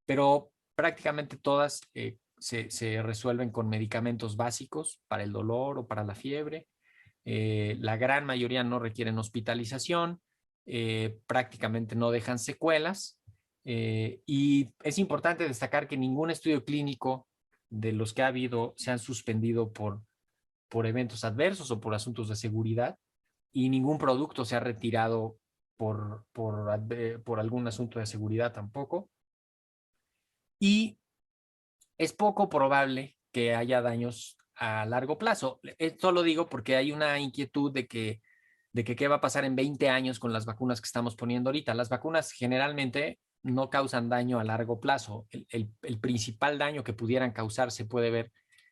pero prácticamente todas se resuelven con medicamentos básicos para el dolor o para la fiebre. La gran mayoría no requieren hospitalización, prácticamente no dejan secuelas. Y es importante destacar que ningún estudio clínico de los que ha habido se han suspendido por eventos adversos o por asuntos de seguridad, y ningún producto se ha retirado por algún asunto de seguridad tampoco. Y es poco probable que haya daños a largo plazo. Esto lo digo porque hay una inquietud de que qué va a pasar en 20 años con las vacunas que estamos poniendo ahorita. Las vacunas generalmente no causan daño a largo plazo. El principal daño que pudieran causar se puede ver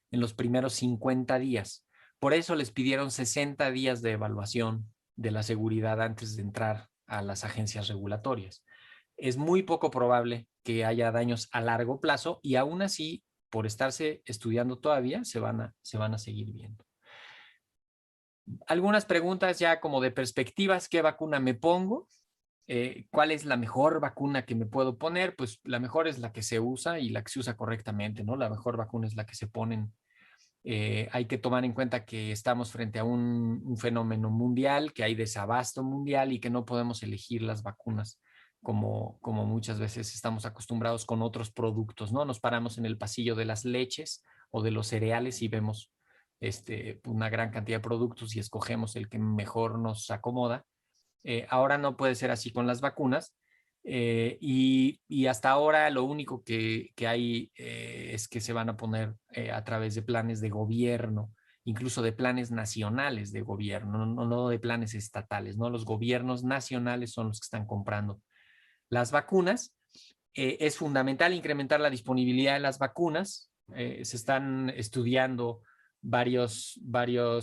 en los primeros 50 días. Por eso les pidieron 60 días de evaluación de la seguridad antes de entrar a las agencias regulatorias. Es muy poco probable que haya daños a largo plazo, y aún así, por estarse estudiando todavía, se van a seguir viendo. Algunas preguntas ya como de perspectivas: ¿qué vacuna me pongo? ¿Cuál es la mejor vacuna que me puedo poner? Pues la mejor es la que se usa y la que se usa correctamente, ¿no? La mejor vacuna es la que se ponen. Hay que tomar en cuenta que estamos frente a un fenómeno mundial, que hay desabasto mundial y que no podemos elegir las vacunas como muchas veces estamos acostumbrados con otros productos, ¿no? Nos paramos en el pasillo de las leches o de los cereales y vemos una gran cantidad de productos y escogemos el que mejor nos acomoda. Ahora no puede ser así con las vacunas. Y hasta ahora lo único que hay es que se van a poner a través de planes de gobierno, incluso de planes nacionales de gobierno, no de planes estatales, ¿no? Los gobiernos nacionales son los que están comprando las vacunas. Es fundamental incrementar la disponibilidad de las vacunas. Se están estudiando varias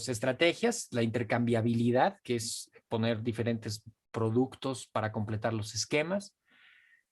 estrategias: la intercambiabilidad, que es poner diferentes productos para completar los esquemas.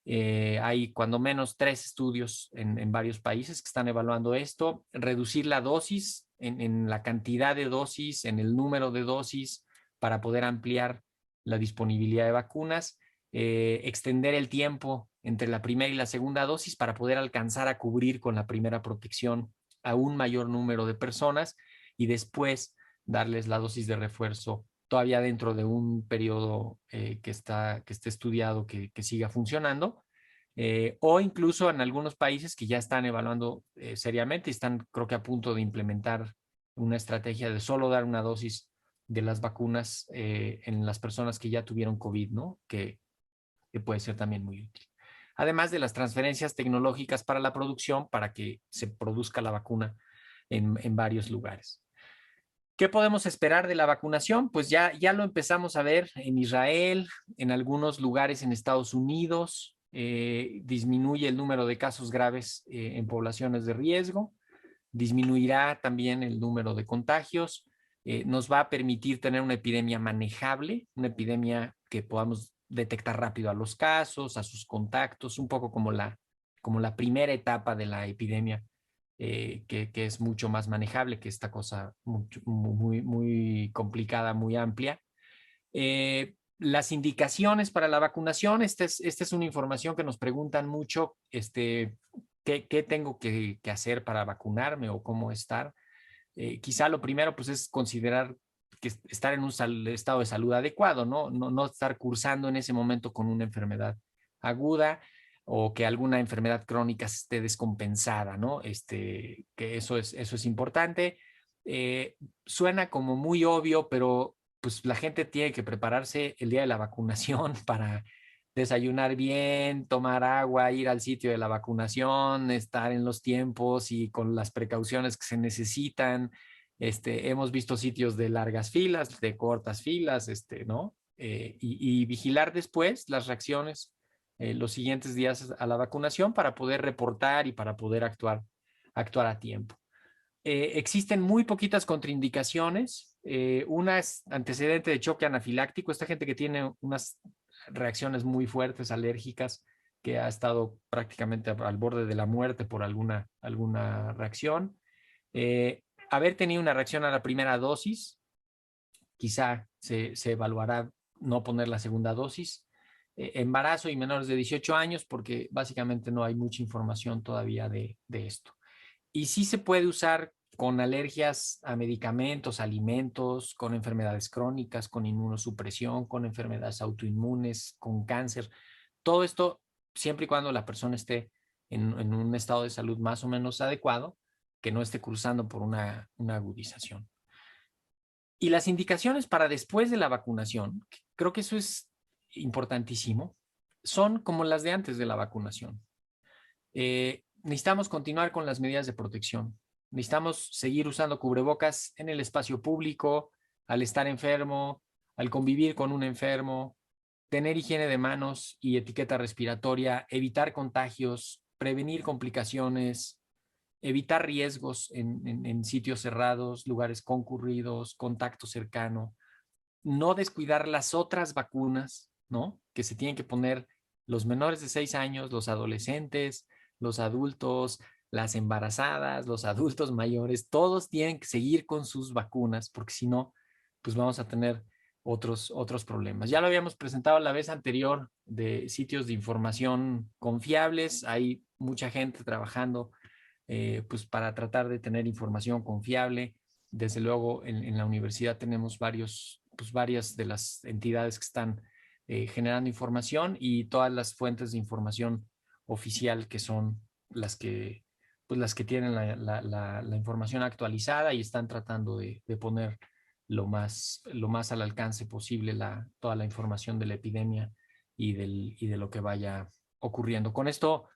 Hay cuando menos 3 estudios en varios países que están evaluando esto. Reducir la dosis, en la cantidad de dosis, en el número de dosis, para poder ampliar la disponibilidad de vacunas. Extender el tiempo entre la primera y la segunda dosis para poder alcanzar a cubrir con la primera protección a un mayor número de personas, y después darles la dosis de refuerzo todavía dentro de un periodo que esté estudiado, que siga funcionando. O incluso en algunos países que ya están evaluando seriamente y están, creo que, a punto de implementar una estrategia de solo dar una dosis de las vacunas en las personas que ya tuvieron COVID, ¿no? Que puede ser también muy útil. Además de las transferencias tecnológicas para la producción, para que se produzca la vacuna en varios lugares. ¿Qué podemos esperar de la vacunación? Pues ya lo empezamos a ver en Israel, en algunos lugares en Estados Unidos. Disminuye el número de casos graves en poblaciones de riesgo. Disminuirá también el número de contagios. Nos va a permitir tener una epidemia manejable, una epidemia que podamos detectar rápido a los casos, a sus contactos, un poco como la primera etapa de la epidemia, que es mucho más manejable que esta cosa muy complicada, muy amplia. Las indicaciones para la vacunación: esta es una información que nos preguntan mucho. ¿Qué tengo que hacer para vacunarme o cómo estar? Quizá lo primero pues es considerar que estar en un estado de salud adecuado, no estar cursando en ese momento con una enfermedad aguda o que alguna enfermedad crónica esté descompensada, ¿no? Que eso es importante. Suena como muy obvio, pero pues la gente tiene que prepararse el día de la vacunación para desayunar bien, tomar agua, ir al sitio de la vacunación, estar en los tiempos y con las precauciones que se necesitan. Hemos visto sitios de largas filas, de cortas filas, ¿no? Y vigilar después las reacciones los siguientes días a la vacunación para poder reportar y para poder actuar a tiempo. Existen muy poquitas contraindicaciones. Una es antecedente de choque anafiláctico. Esta gente que tiene unas reacciones muy fuertes, alérgicas, que ha estado prácticamente al borde de la muerte por alguna reacción. haber tenido una reacción a la primera dosis, quizá se evaluará no poner la segunda dosis. Embarazo y menores de 18 años, porque básicamente no hay mucha información todavía de esto. Y sí se puede usar con alergias a medicamentos, alimentos, con enfermedades crónicas, con inmunosupresión, con enfermedades autoinmunes, con cáncer. Todo esto siempre y cuando la persona esté en un estado de salud más o menos adecuado, que no esté cruzando por una agudización. Y las indicaciones para después de la vacunación, creo que eso es importantísimo, son como las de antes de la vacunación. Necesitamos continuar con las medidas de protección. Necesitamos seguir usando cubrebocas en el espacio público, al estar enfermo, al convivir con un enfermo, tener higiene de manos y etiqueta respiratoria, evitar contagios, prevenir complicaciones, evitar riesgos en sitios cerrados, lugares concurridos, contacto cercano, no descuidar las otras vacunas, ¿no? Que se tienen que poner los menores de 6 años, los adolescentes, los adultos, las embarazadas, los adultos mayores, todos tienen que seguir con sus vacunas, porque si no, pues vamos a tener otros problemas. Ya lo habíamos presentado la vez anterior de sitios de información confiables. Hay mucha gente trabajando pues para tratar de tener información confiable. Desde luego en la universidad tenemos varias de las entidades que están generando información y todas las fuentes de información oficial que son las que tienen la información actualizada y están tratando de poner lo más al alcance posible toda la información de la epidemia y de lo que vaya ocurriendo. Con esto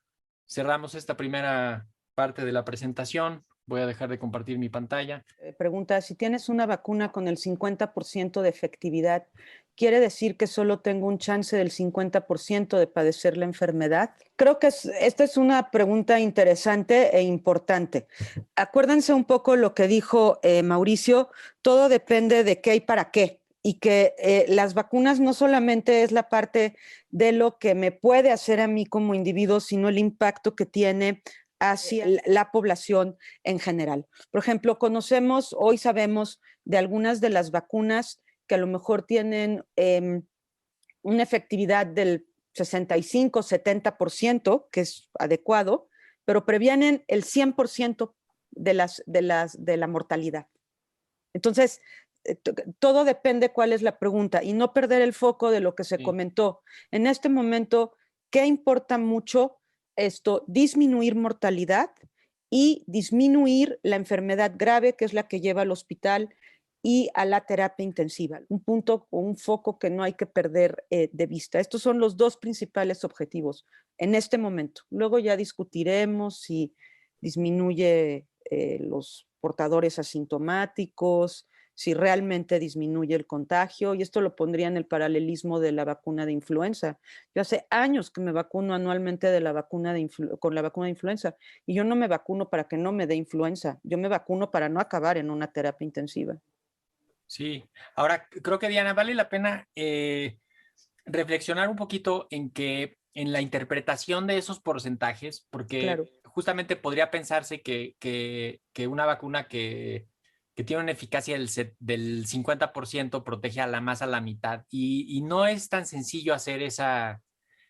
cerramos esta primera parte de la presentación. Voy a dejar de compartir mi pantalla. Pregunta, si tienes una vacuna con el 50% de efectividad, ¿quiere decir que solo tengo un chance del 50% de padecer la enfermedad? Creo que esta es una pregunta interesante e importante. Acuérdense un poco lo que dijo Mauricio, todo depende de qué y para qué. Y que las vacunas no solamente es la parte de lo que me puede hacer a mí como individuo, sino el impacto que tiene hacia la población en general. Por ejemplo, hoy sabemos de algunas de las vacunas que a lo mejor tienen una efectividad del 65, 70%, que es adecuado, pero previenen el 100% de la mortalidad. Entonces, todo depende cuál es la pregunta y no perder el foco de lo que se comentó. En este momento, ¿qué importa mucho? Disminuir mortalidad y disminuir la enfermedad grave, que es la que lleva al hospital y a la terapia intensiva. Un punto o un foco que no hay que perder de vista. Estos son los dos principales objetivos en este momento. Luego ya discutiremos si disminuye los portadores asintomáticos, si realmente disminuye el contagio, y esto lo pondría en el paralelismo de la vacuna de influenza. Yo hace años que me vacuno anualmente con la vacuna de influenza, y yo no me vacuno para que no me dé influenza, yo me vacuno para no acabar en una terapia intensiva. Sí, ahora creo que Diana, vale la pena reflexionar un poquito en la interpretación de esos porcentajes, porque Claro. justamente podría pensarse que una vacuna que tiene una eficacia del 50% protege más a la mitad, y no es tan sencillo hacer esa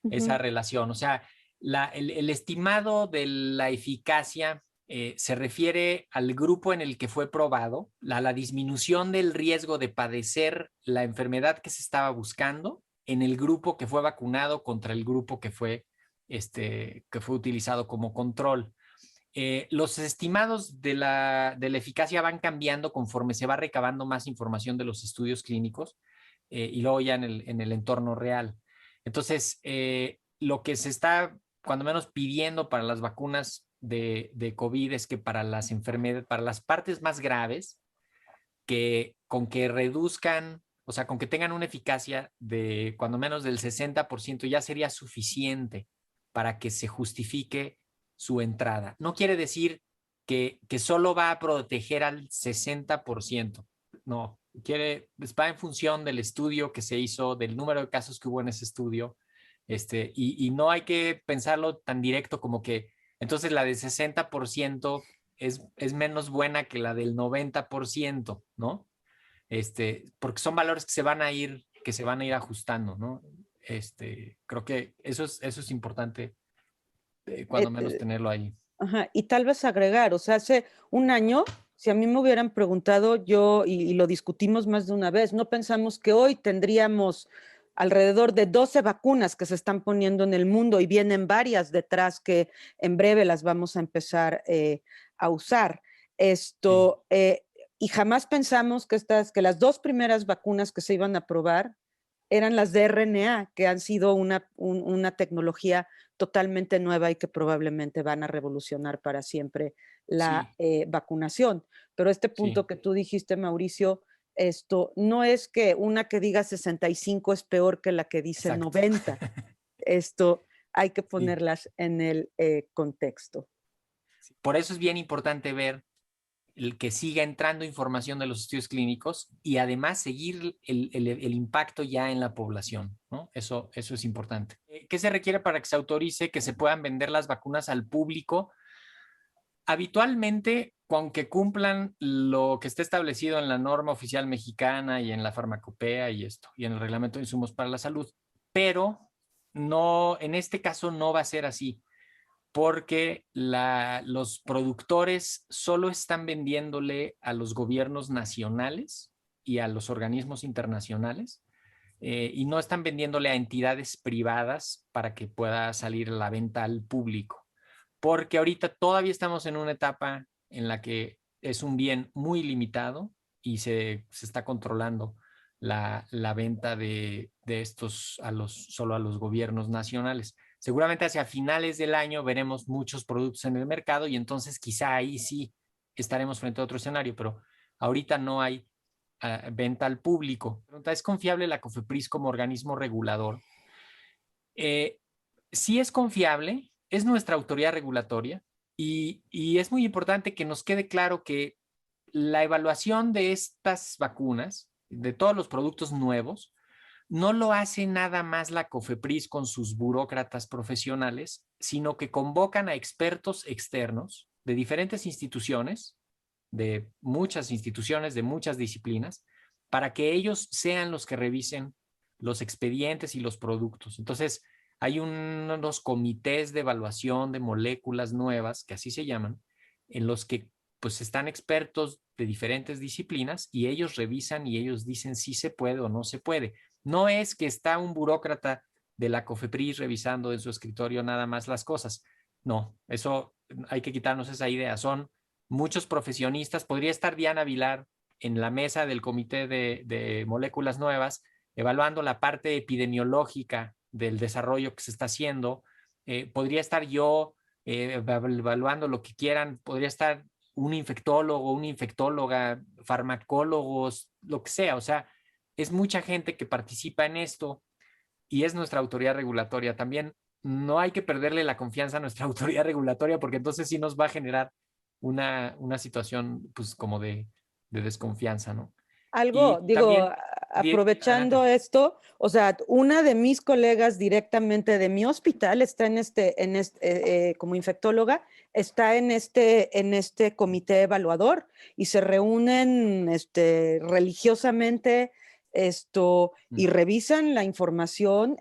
relación. O sea, el estimado de la eficacia se refiere al grupo en el que fue probado, la disminución del riesgo de padecer la enfermedad que se estaba buscando en el grupo que fue vacunado contra el grupo que fue utilizado como control. Los estimados de la eficacia van cambiando conforme se va recabando más información de los estudios clínicos y luego ya en el entorno real. Entonces, lo que se está, cuando menos, pidiendo para las vacunas de COVID es que para las enfermedades, para las partes más graves, con que reduzcan, o sea, con que tengan una eficacia de cuando menos del 60%, ya sería suficiente para que se justifique su entrada. No quiere decir que solo va a proteger al 60%. No, va en función del estudio que se hizo, del número de casos que hubo en ese estudio, y no hay que pensarlo tan directo como que entonces la de 60% es menos buena que la del 90%, ¿no? Porque son valores que se van a ir ajustando, ¿no? Creo que eso es importante, cuando menos tenerlo ahí. Ajá, y tal vez agregar, o sea, hace un año, si a mí me hubieran preguntado yo, y lo discutimos más de una vez, no pensamos que hoy tendríamos alrededor de 12 vacunas que se están poniendo en el mundo y vienen varias detrás que en breve las vamos a empezar a usar. Y jamás pensamos que las dos primeras vacunas que se iban a probar eran las de RNA, que han sido una tecnología totalmente nueva y que probablemente van a revolucionar para siempre la vacunación. Pero este punto que tú dijiste, Mauricio, esto no es que una que diga 65 es peor que la que dice 90. Esto hay que ponerlas en el contexto. Por eso es bien importante ver el que siga entrando información de los estudios clínicos y además seguir el impacto ya en la población, ¿no? Eso es importante. ¿Qué se requiere para que se autorice que se puedan vender las vacunas al público? Habitualmente, con que cumplan lo que está establecido en la norma oficial mexicana y en la farmacopea y en el reglamento de insumos para la salud, pero no, en este caso no va a ser así, porque los productores solo están vendiéndole a los gobiernos nacionales y a los organismos internacionales, y no están vendiéndole a entidades privadas para que pueda salir la venta al público, porque ahorita todavía estamos en una etapa en la que es un bien muy limitado y se está controlando la venta de estos solo a los gobiernos nacionales. Seguramente hacia finales del año veremos muchos productos en el mercado y entonces quizá ahí sí estaremos frente a otro escenario, pero ahorita no hay venta al público. ¿Es confiable la COFEPRIS como organismo regulador? Sí es confiable, es nuestra autoridad regulatoria y es muy importante que nos quede claro que la evaluación de estas vacunas, de todos los productos nuevos, no lo hace nada más la COFEPRIS con sus burócratas profesionales, sino que convocan a expertos externos de diferentes instituciones, de muchas disciplinas, para que ellos sean los que revisen los expedientes y los productos. Entonces, hay unos comités de evaluación de moléculas nuevas, que así se llaman, en los que pues están expertos de diferentes disciplinas y ellos revisan y ellos dicen si se puede o no se puede. No es que está un burócrata de la COFEPRIS revisando en su escritorio nada más las cosas. No, eso hay que quitarnos esa idea. Son muchos profesionistas. Podría estar Diana Vilar en la mesa del comité de moléculas nuevas, evaluando la parte epidemiológica del desarrollo que se está haciendo. Podría estar yo evaluando lo que quieran. Podría estar un infectólogo, una infectóloga, farmacólogos, lo que sea. O sea, es mucha gente que participa en esto y es nuestra autoridad regulatoria. También no hay que perderle la confianza a nuestra autoridad regulatoria, porque entonces sí nos va a generar una situación pues como de desconfianza, ¿no? Algo, Y digo, también, aprovechando adelante. esto, o sea, una de mis colegas directamente de mi hospital está como infectóloga, está en este comité evaluador y se reúnen religiosamente y revisan la información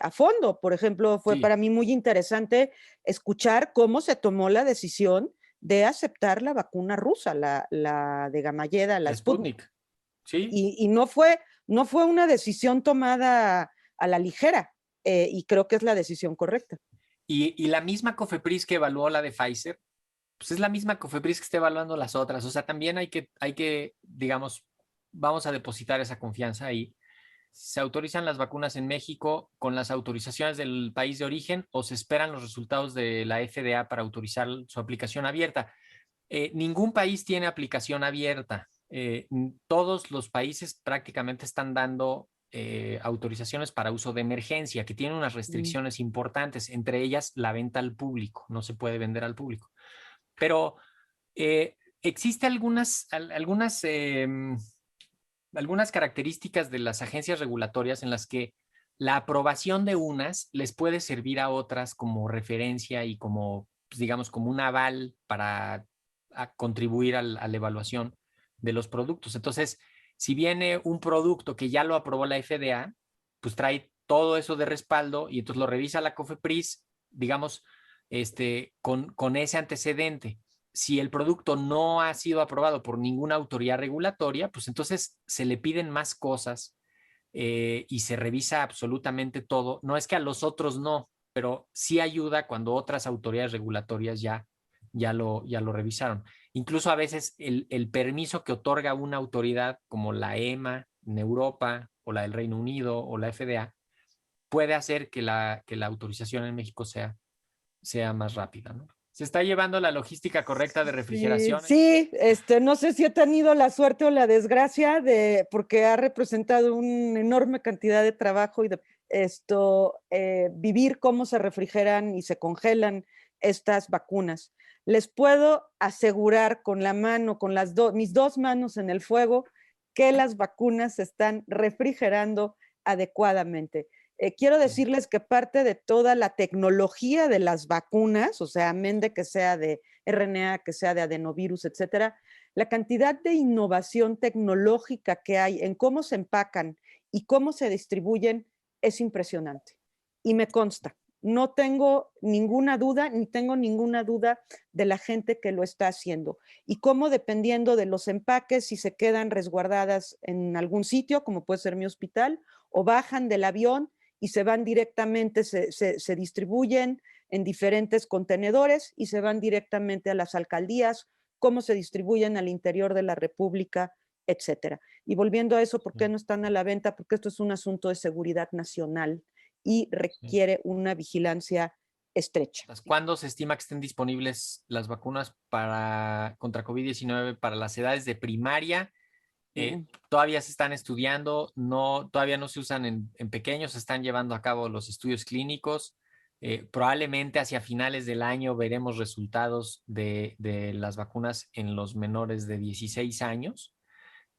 a fondo. Por ejemplo, fue para mí muy interesante escuchar cómo se tomó la decisión de aceptar la vacuna rusa, la de Gamayeda, la Sputnik. Sí. Y no fue una decisión tomada a la ligera, y creo que es la decisión correcta. Y la misma COFEPRIS que evaluó la de Pfizer, pues es la misma COFEPRIS que está evaluando las otras. O sea, también hay que, digamos, vamos a depositar esa confianza ahí. ¿Se autorizan las vacunas en México con las autorizaciones del país de origen o se esperan los resultados de la FDA para autorizar su aplicación abierta? Ningún país tiene aplicación abierta. Todos los países prácticamente están dando autorizaciones para uso de emergencia, que tienen unas restricciones importantes, entre ellas la venta al público. No se puede vender al público. Pero existe algunas características de las agencias regulatorias en las que la aprobación de unas les puede servir a otras como referencia y como, pues, digamos, como un aval para a contribuir a la evaluación de los productos. Entonces, si viene un producto que ya lo aprobó la FDA, pues trae todo eso de respaldo y entonces lo revisa la COFEPRIS, digamos, con ese antecedente. Si el producto no ha sido aprobado por ninguna autoridad regulatoria, pues entonces se le piden más cosas y se revisa absolutamente todo. No es que a los otros no, pero sí ayuda cuando otras autoridades regulatorias ya lo revisaron. Incluso a veces el permiso que otorga una autoridad como la EMA en Europa o la del Reino Unido o la FDA puede hacer que la autorización en México sea más rápida, ¿no? Se está llevando la logística correcta de Sí, refrigeración. sí, no sé si he tenido la suerte o la desgracia porque ha representado una enorme cantidad de trabajo y de vivir cómo se refrigeran y se congelan estas vacunas. Les puedo asegurar con la mano, con mis dos manos en el fuego, que las vacunas se están refrigerando adecuadamente. Quiero decirles que parte de toda la tecnología de las vacunas, o sea, amén de que sea de RNA, que sea de adenovirus, etcétera, la cantidad de innovación tecnológica que hay en cómo se empacan y cómo se distribuyen es impresionante. Y me consta, no tengo ninguna duda, ni tengo ninguna duda de la gente que lo está haciendo. Y cómo dependiendo de los empaques, si se quedan resguardadas en algún sitio, como puede ser mi hospital, o bajan del avión y se van directamente, se distribuyen en diferentes contenedores y se van directamente a las alcaldías, cómo se distribuyen al interior de la República, etcétera. Y volviendo a eso, ¿por qué no están a la venta? Porque esto es un asunto de seguridad nacional y requiere una vigilancia estrecha. ¿Cuándo se estima que estén disponibles las vacunas contra COVID-19 para las edades de primaria? Todavía se están estudiando, todavía no se usan en pequeños, se están llevando a cabo los estudios clínicos. Probablemente hacia finales del año veremos resultados de las vacunas en los menores de 16 años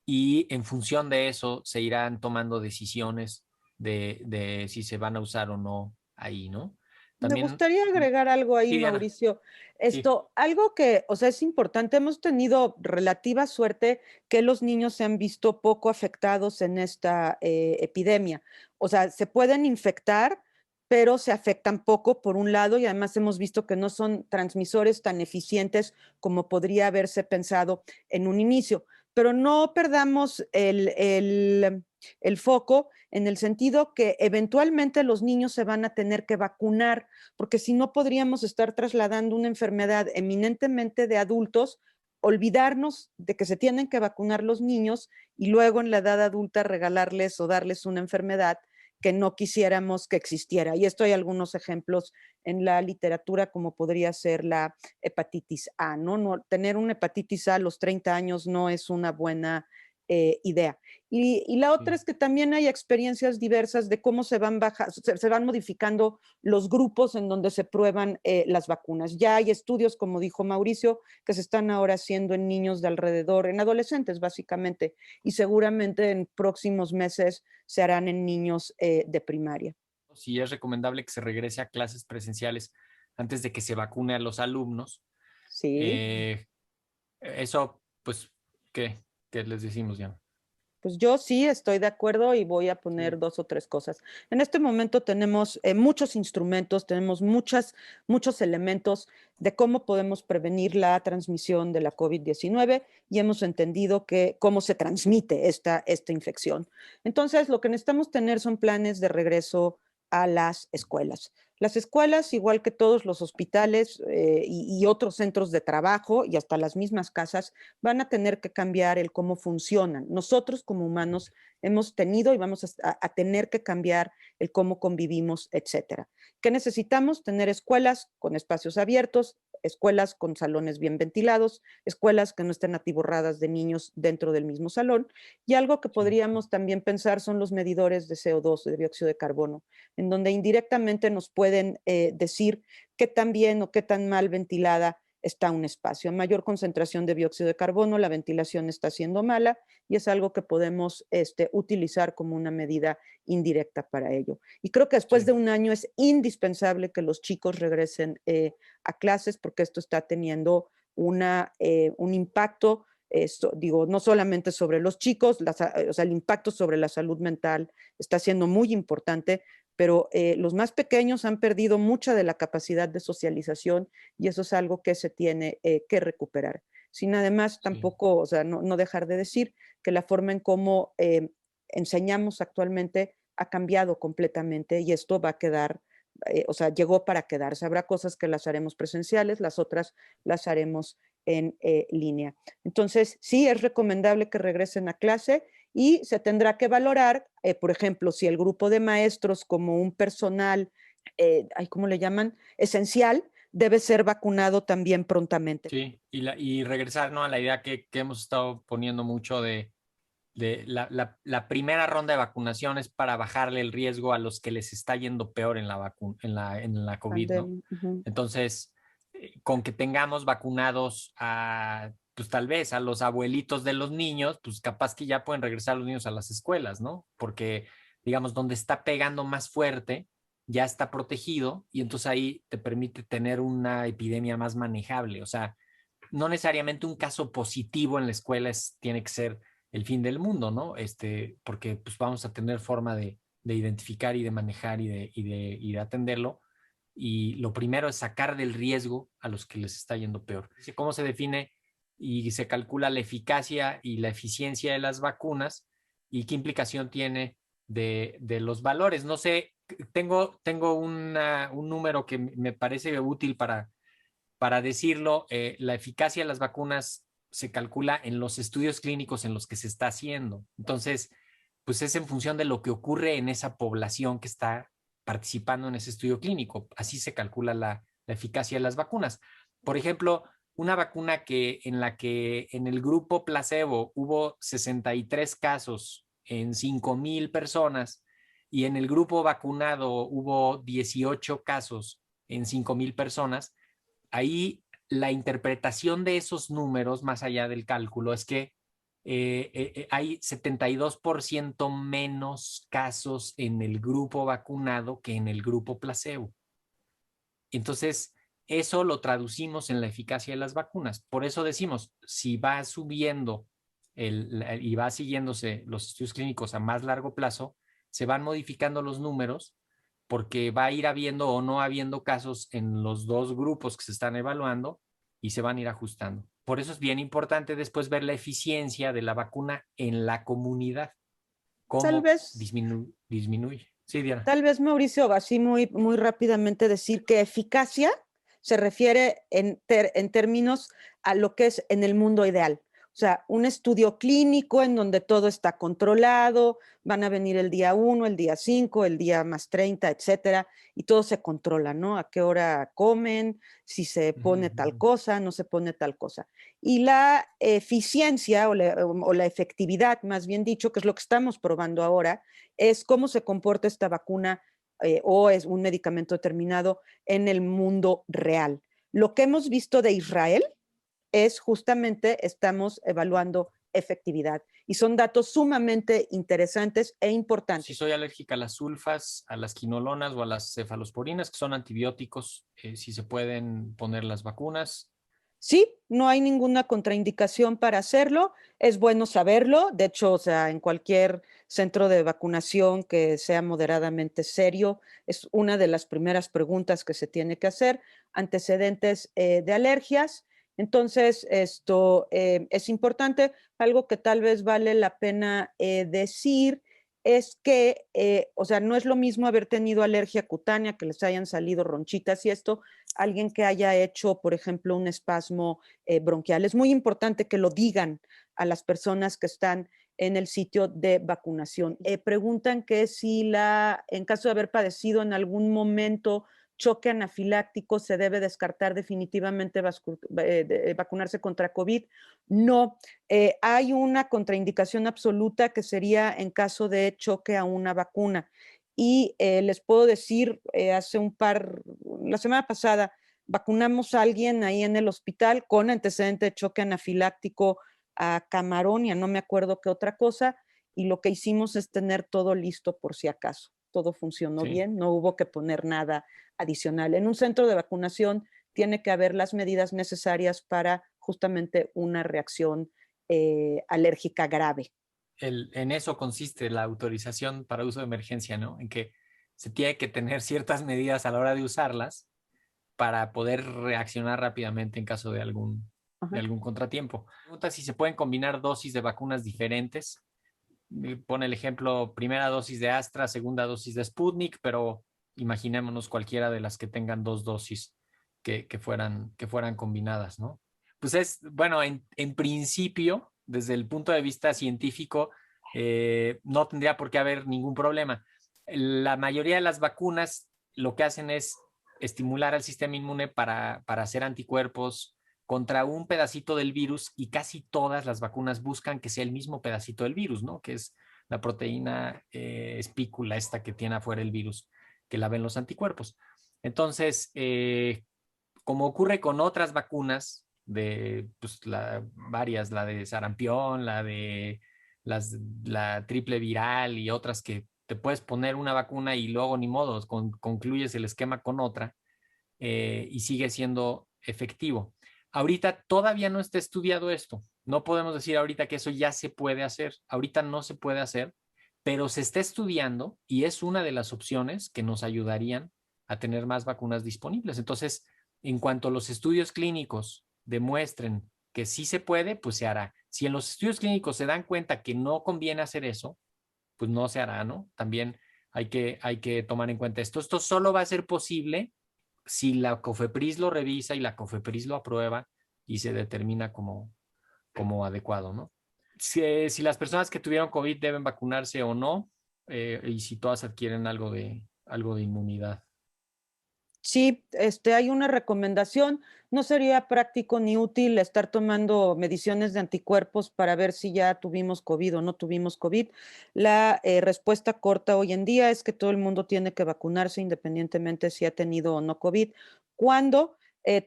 y en función de eso se irán tomando decisiones de si se van a usar o no ahí, ¿no? Me También, gustaría agregar algo ahí, sí, Diana, Mauricio. sí. Algo que, o sea, es importante. Hemos tenido relativa suerte que los niños se han visto poco afectados en esta epidemia. O sea, se pueden infectar, pero se afectan poco por un lado y además hemos visto que no son transmisores tan eficientes como podría haberse pensado en un inicio. Pero no perdamos el foco en el sentido que eventualmente los niños se van a tener que vacunar, porque si no podríamos estar trasladando una enfermedad eminentemente de adultos, olvidarnos de que se tienen que vacunar los niños y luego en la edad adulta regalarles o darles una enfermedad que no quisiéramos que existiera. Y esto hay algunos ejemplos en la literatura, como podría ser la hepatitis A, ¿no? Tener una hepatitis A a los 30 años no es una buena idea. Y la otra es que también hay experiencias diversas de cómo se van modificando los grupos en donde se prueban las vacunas. Ya hay estudios, como dijo Mauricio, que se están ahora haciendo en niños de alrededor, en adolescentes básicamente, y seguramente en próximos meses se harán en niños de primaria. Sí, es recomendable que se regrese a clases presenciales antes de que se vacune a los alumnos. Sí. Eso, pues, ¿qué les decimos ya? Pues yo sí estoy de acuerdo y voy a poner dos o tres cosas. En este momento tenemos muchos instrumentos, tenemos muchos elementos de cómo podemos prevenir la transmisión de la COVID-19 y hemos entendido cómo se transmite esta infección. Entonces, lo que necesitamos tener son planes de regreso a las escuelas. Las escuelas, igual que todos los hospitales y otros centros de trabajo y hasta las mismas casas, van a tener que cambiar el cómo funcionan. Nosotros como humanos hemos tenido y vamos a tener que cambiar el cómo convivimos, etcétera. ¿Qué necesitamos? Tener escuelas con espacios abiertos, escuelas con salones bien ventilados, escuelas que no estén atiborradas de niños dentro del mismo salón. Y algo que podríamos también pensar son los medidores de CO2, de dióxido de carbono, en donde indirectamente nos pueden decir qué tan bien o qué tan mal ventilada está un espacio. A mayor concentración de dióxido de carbono, la ventilación está siendo mala y es algo que podemos utilizar como una medida indirecta para ello. Y creo que después de un año es indispensable que los chicos regresen a clases porque esto está teniendo un impacto, digo, no solamente sobre los chicos, o sea, el impacto sobre la salud mental está siendo muy importante, pero los más pequeños han perdido mucha de la capacidad de socialización y eso es algo que se tiene que recuperar. Sin además tampoco, o sea, no dejar de decir que la forma en cómo enseñamos actualmente ha cambiado completamente y esto va a quedar, o sea, llegó para quedarse. Habrá cosas que las haremos presenciales, las otras las haremos en línea. Entonces, sí es recomendable que regresen a clase y se tendrá que valorar, por ejemplo, si el grupo de maestros como un personal, ¿cómo le llaman? Esencial, debe ser vacunado también prontamente. Sí, y regresar, ¿no?, a la idea que hemos estado poniendo mucho de la primera ronda de vacunaciones para bajarle el riesgo a los que les está yendo peor en la COVID, ¿no? Entonces, con que tengamos vacunados pues tal vez a los abuelitos de los niños, pues capaz que ya pueden regresar los niños a las escuelas, ¿no? Porque, digamos, donde está pegando más fuerte, ya está protegido y entonces ahí te permite tener una epidemia más manejable. O sea, no necesariamente un caso positivo en la escuela tiene que ser el fin del mundo, ¿no? Porque pues vamos a tener forma de identificar y de manejar y de atenderlo. Y lo primero es sacar del riesgo a los que les está yendo peor. ¿Cómo se define y se calcula la eficacia y la eficiencia de las vacunas y qué implicación tiene de los valores? No sé, tengo un número que me parece útil para decirlo. La eficacia de las vacunas se calcula en los estudios clínicos en los que se está haciendo. Entonces, pues es en función de lo que ocurre en esa población que está participando en ese estudio clínico. Así se calcula la eficacia de las vacunas. Por ejemplo, una vacuna en la que en el grupo placebo hubo 63 casos en 5,000 personas y en el grupo vacunado hubo 18 casos en 5,000 personas, ahí la interpretación de esos números, más allá del cálculo, es que hay 72% menos casos en el grupo vacunado que en el grupo placebo. Entonces, eso lo traducimos en la eficacia de las vacunas. Por eso decimos, si va subiendo y va siguiéndose los estudios clínicos a más largo plazo, se van modificando los números porque va a ir habiendo o no habiendo casos en los dos grupos que se están evaluando y se van a ir ajustando. Por eso es bien importante después ver la eficiencia de la vacuna en la comunidad, cómo disminuye. Sí, Diana. Tal vez, Mauricio, así muy rápidamente decir que eficacia se refiere en términos a lo que es en el mundo ideal. O sea, un estudio clínico en donde todo está controlado, van a venir el día 1, el día 5, el día más 30, etcétera, y todo se controla, ¿no? A qué hora comen, si se pone tal cosa, no se pone tal cosa. Y la eficiencia o la efectividad, más bien dicho, que es lo que estamos probando ahora, es cómo se comporta esta vacuna o es un medicamento determinado en el mundo real. Lo que hemos visto de Israel es justamente, estamos evaluando efectividad y son datos sumamente interesantes e importantes. Si soy alérgica a las sulfas, a las quinolonas o a las cefalosporinas, que son antibióticos, si se pueden poner las vacunas. Sí, no hay ninguna contraindicación para hacerlo. Es bueno saberlo. De hecho, o sea, en cualquier centro de vacunación que sea moderadamente serio, es una de las primeras preguntas que se tiene que hacer. Antecedentes de alergias. Entonces, esto es importante. Algo que tal vez vale la pena decir es que, o sea, no es lo mismo haber tenido alergia cutánea, que les hayan salido ronchitas y esto, alguien que haya hecho, por ejemplo, un espasmo bronquial. Es muy importante que lo digan a las personas que están en el sitio de vacunación. Preguntan que si en caso de haber padecido en algún momento choque anafiláctico, se debe descartar definitivamente vacunarse contra COVID. No, hay una contraindicación absoluta que sería en caso de choque a una vacuna. Y les puedo decir, la semana pasada vacunamos a alguien ahí en el hospital con antecedente de choque anafiláctico a camarón y a no me acuerdo qué otra cosa, y lo que hicimos es tener todo listo por si acaso. Todo funcionó bien, no hubo que poner nada adicional. En un centro de vacunación tiene que haber las medidas necesarias para justamente una reacción alérgica grave. En eso consiste la autorización para uso de emergencia, ¿no? En que se tiene que tener ciertas medidas a la hora de usarlas para poder reaccionar rápidamente en caso de algún contratiempo. Pregunta si se pueden combinar dosis de vacunas diferentes. Pone el ejemplo, primera dosis de Astra, segunda dosis de Sputnik, pero imaginémonos cualquiera de las que tengan dos dosis que fueran combinadas, ¿no? Pues bueno, en principio, desde el punto de vista científico, no tendría por qué haber ningún problema. La mayoría de las vacunas lo que hacen es estimular al sistema inmune para hacer anticuerpos contra un pedacito del virus, y casi todas las vacunas buscan que sea el mismo pedacito del virus, ¿no? Que es la proteína espícula esta que tiene afuera el virus, que la ven los anticuerpos. Entonces, como ocurre con otras vacunas, pues, varias, la de sarampión, la triple viral y otras que te puedes poner una vacuna y luego ni modo, concluyes el esquema con otra y sigue siendo efectivo. Ahorita todavía no está estudiado esto. No podemos decir ahorita que eso ya se puede hacer. Ahorita no se puede hacer, pero se está estudiando y es una de las opciones que nos ayudarían a tener más vacunas disponibles. Entonces, en cuanto los estudios clínicos demuestren que sí se puede, pues se hará. Si en los estudios clínicos se dan cuenta que no conviene hacer eso, pues no se hará, ¿no? También hay que tomar en cuenta esto. Esto solo va a ser posible si la COFEPRIS lo revisa y la COFEPRIS lo aprueba y se determina como adecuado, ¿no? Si las personas que tuvieron COVID deben vacunarse o no, y si todas adquieren algo de inmunidad. Sí, hay una recomendación. No sería práctico ni útil estar tomando mediciones de anticuerpos para ver si ya tuvimos COVID o no tuvimos COVID. La respuesta corta hoy en día es que todo el mundo tiene que vacunarse independientemente si ha tenido o no COVID. Cuando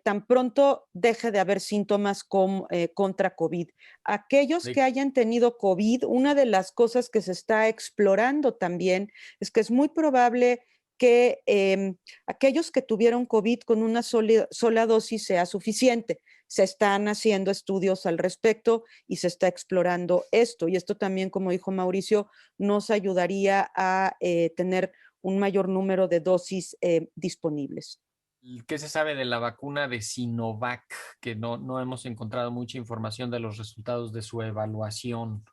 tan pronto deje de haber síntomas contra COVID. Aquellos que hayan tenido COVID, una de las cosas que se está explorando también es que es muy probable que aquellos que tuvieron COVID con una sola dosis sea suficiente. Se están haciendo estudios al respecto y se está explorando esto. Y esto también, como dijo Mauricio, nos ayudaría a tener un mayor número de dosis disponibles. ¿Qué se sabe de la vacuna de Sinovac? Que no hemos encontrado mucha información de los resultados de su evaluación.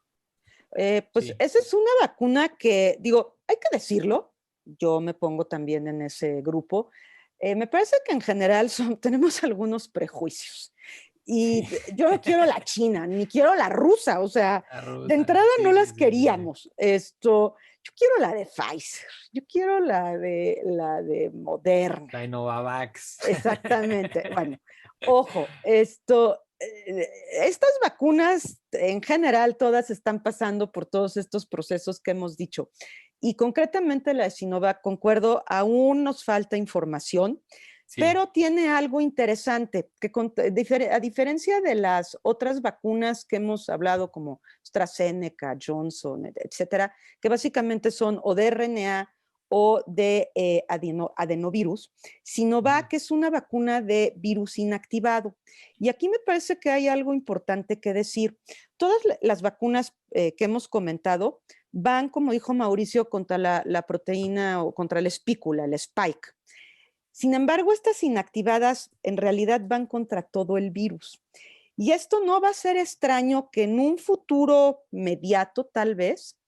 Pues sí. Esa es una vacuna que, digo, hay que decirlo, yo me pongo también en ese grupo. Me parece que en general tenemos algunos prejuicios. Y sí. Yo no quiero la china, ni quiero la rusa, o sea, de entrada sí, no las queríamos. Yo quiero la de Pfizer, yo quiero la de Moderna. La de Novavax. Exactamente. Bueno, ojo, estas vacunas en general todas están pasando por todos estos procesos que hemos dicho. Y concretamente la de Sinovac, concuerdo, aún nos falta información, sí. Pero tiene algo interesante, que a diferencia de las otras vacunas que hemos hablado como AstraZeneca, Johnson, etcétera, que básicamente son o de RNA o de adenovirus, Sinovac es una vacuna de virus inactivado. Y aquí me parece que hay algo importante que decir. Todas las vacunas que hemos comentado van, como dijo Mauricio, contra la proteína o contra la espícula, el spike. Sin embargo, estas inactivadas en realidad van contra todo el virus. Y esto no va a ser extraño que en un futuro mediato, tal vez,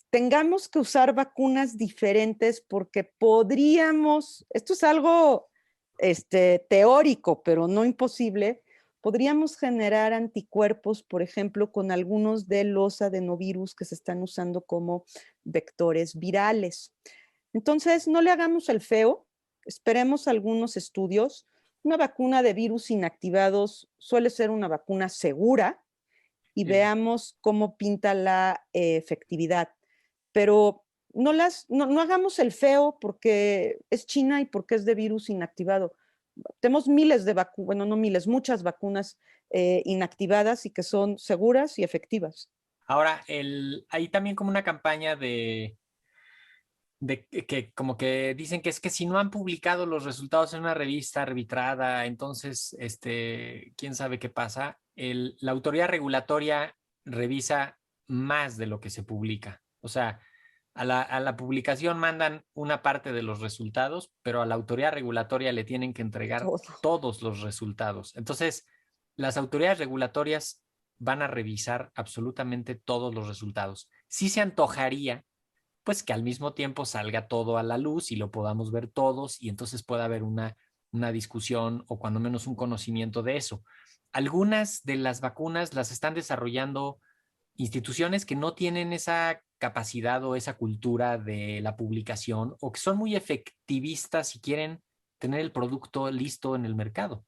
tengamos que usar vacunas diferentes porque podríamos, esto es algo teórico, pero no imposible, podríamos generar anticuerpos, por ejemplo, con algunos de los adenovirus que se están usando como vectores virales. Entonces, no le hagamos el feo, esperemos algunos estudios. Una vacuna de virus inactivados suele ser una vacuna segura y veamos cómo pinta la efectividad. Pero no hagamos el feo porque es China y porque es de virus inactivado. Tenemos miles de vacunas, bueno, no miles, muchas vacunas inactivadas y que son seguras y efectivas. Ahora, hay también como una campaña que como que dicen que es que si no han publicado los resultados en una revista arbitrada, entonces, quién sabe qué pasa. La autoridad regulatoria revisa más de lo que se publica. O sea, a la publicación mandan una parte de los resultados, pero a la autoridad regulatoria le tienen que entregar Todo. todos los resultados. Entonces, las autoridades regulatorias van a revisar absolutamente todos los resultados. Sí se antojaría pues que al mismo tiempo salga todo a la luz y lo podamos ver todos y entonces pueda haber una discusión o cuando menos un conocimiento de eso. Algunas de las vacunas las están desarrollando instituciones que no tienen esa capacidad o esa cultura de la publicación o que son muy efectivistas y quieren tener el producto listo en el mercado.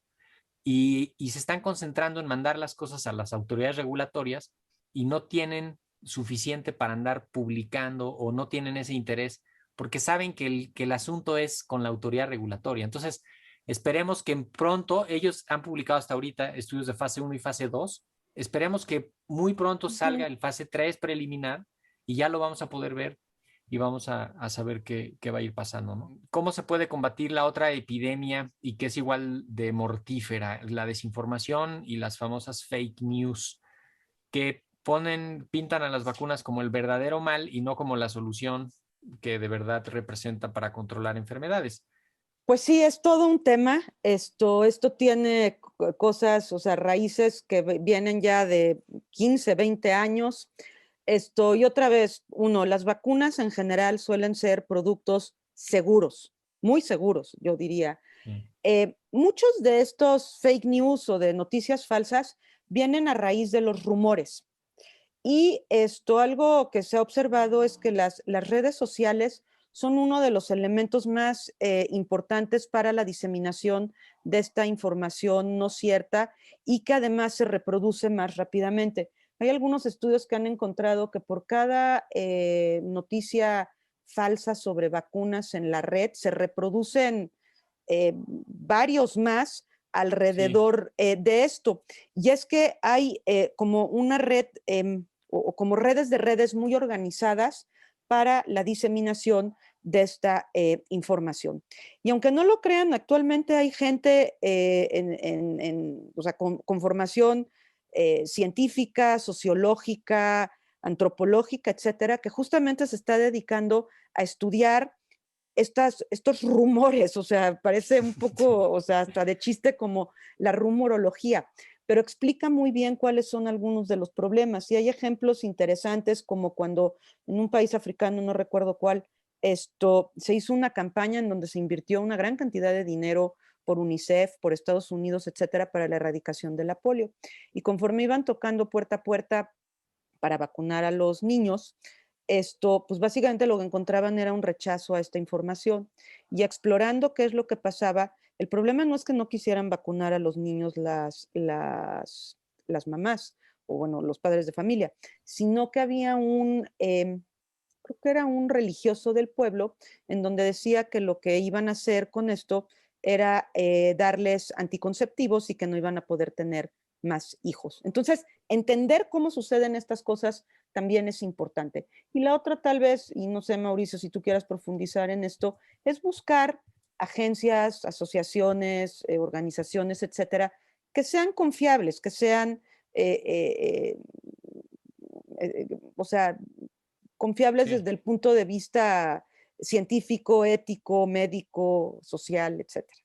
Y se están concentrando en mandar las cosas a las autoridades regulatorias y no tienen suficiente para andar publicando o no tienen ese interés porque saben que el asunto es con la autoridad regulatoria. Entonces, esperemos que pronto, ellos han publicado hasta ahorita estudios de fase 1 y fase 2, esperemos que muy pronto salga el fase 3 preliminar y ya lo vamos a poder ver y vamos a saber qué va a ir pasando, ¿no? ¿Cómo se puede combatir la otra epidemia y que es igual de mortífera? La desinformación y las famosas fake news que pintan a las vacunas como el verdadero mal y no como la solución que de verdad representa para controlar enfermedades. Pues sí, es todo un tema. Esto tiene cosas, o sea, raíces que vienen ya de 15, 20 años. Y otra vez, las vacunas en general suelen ser productos seguros, muy seguros, yo diría. Sí. Muchos de estos fake news o de noticias falsas vienen a raíz de los rumores. Y algo que se ha observado es que las redes sociales son uno de los elementos más importantes para la diseminación de esta información no cierta y que además se reproduce más rápidamente. Hay algunos estudios que han encontrado que por cada noticia falsa sobre vacunas en la red se reproducen varios más alrededor de esto. Y es que hay como una red o como redes de redes muy organizadas para la diseminación de esta información. Y aunque no lo crean, actualmente hay gente o sea, con formación científica, sociológica, antropológica, etcétera, que justamente se está dedicando a estudiar estos rumores, o sea, parece un poco, o sea, hasta de chiste como la rumorología, pero explica muy bien cuáles son algunos de los problemas. Y hay ejemplos interesantes como cuando en un país africano, no recuerdo cuál, se hizo una campaña en donde se invirtió una gran cantidad de dinero por UNICEF, por Estados Unidos, etcétera, para la erradicación de la polio. Y conforme iban tocando puerta a puerta para vacunar a los niños, pues básicamente lo que encontraban era un rechazo a esta información y explorando qué es lo que pasaba. El problema no es que no quisieran vacunar a los niños las mamás o bueno, los padres de familia, sino que había creo que era un religioso del pueblo en donde decía que lo que iban a hacer con esto era darles anticonceptivos y que no iban a poder tener más hijos. Entonces, entender cómo suceden estas cosas también es importante. Y la otra tal vez, y no sé, Mauricio, si tú quieras profundizar en esto, es buscar agencias, asociaciones, organizaciones, etcétera, que sean confiables, que sean, o sea, confiables Sí. desde el punto de vista científico, ético, médico, social, etcétera.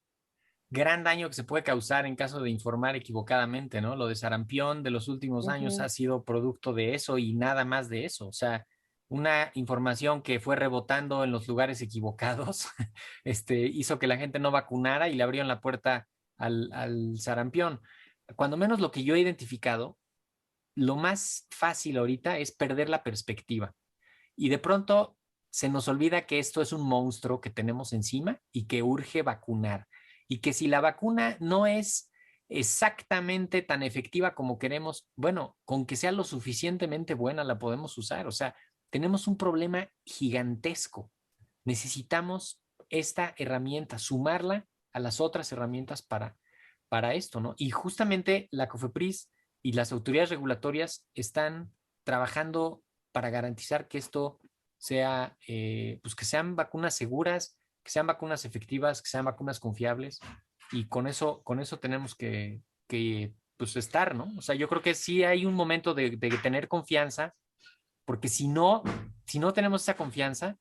Gran daño que se puede causar en caso de informar equivocadamente, ¿no? Lo de sarampión de los últimos años ha sido producto de eso y nada más de eso. O sea, una información que fue rebotando en los lugares equivocados, hizo que la gente no vacunara y le abrieron la puerta al sarampión. Cuando menos lo que yo he identificado, lo más fácil ahorita es perder la perspectiva. Y de pronto se nos olvida que esto es un monstruo que tenemos encima y que urge vacunar. Y que si la vacuna no es exactamente tan efectiva como queremos, bueno, con que sea lo suficientemente buena la podemos usar. O sea, tenemos un problema gigantesco. Necesitamos esta herramienta, sumarla a las otras herramientas para esto, ¿no? Y justamente la COFEPRIS y las autoridades regulatorias están trabajando para garantizar que esto sea, pues que sean vacunas seguras, que sean vacunas efectivas, que sean vacunas confiables, y con eso tenemos que pues estar, ¿no? O sea, yo creo que sí hay un momento de tener confianza, porque si no tenemos esa confianza,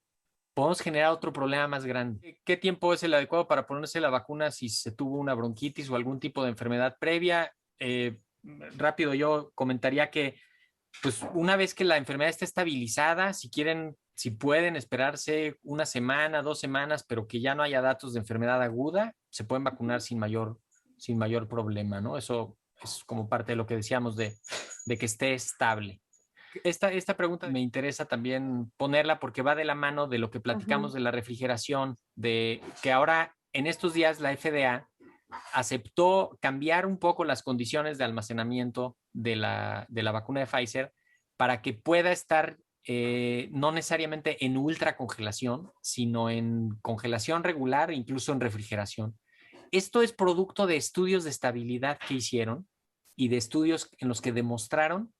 podemos generar otro problema más grande. ¿Qué tiempo es el adecuado para ponerse la vacuna si se tuvo una bronquitis o algún tipo de enfermedad previa? Rápido, yo comentaría que pues una vez que la enfermedad está estabilizada, si quieren, si pueden esperarse una semana, 2 semanas, pero que ya no haya datos de enfermedad aguda, se pueden vacunar sin mayor problema, ¿no? Eso es como parte de lo que decíamos de que esté estable. Esta pregunta me interesa también ponerla porque va de la mano de lo que platicamos de la refrigeración, de que ahora en estos días la FDA aceptó cambiar un poco las condiciones de almacenamiento de la vacuna de Pfizer para que pueda estar no necesariamente en ultracongelación, sino en congelación regular e incluso en refrigeración. Esto es producto de estudios de estabilidad que hicieron y de estudios en los que demostraron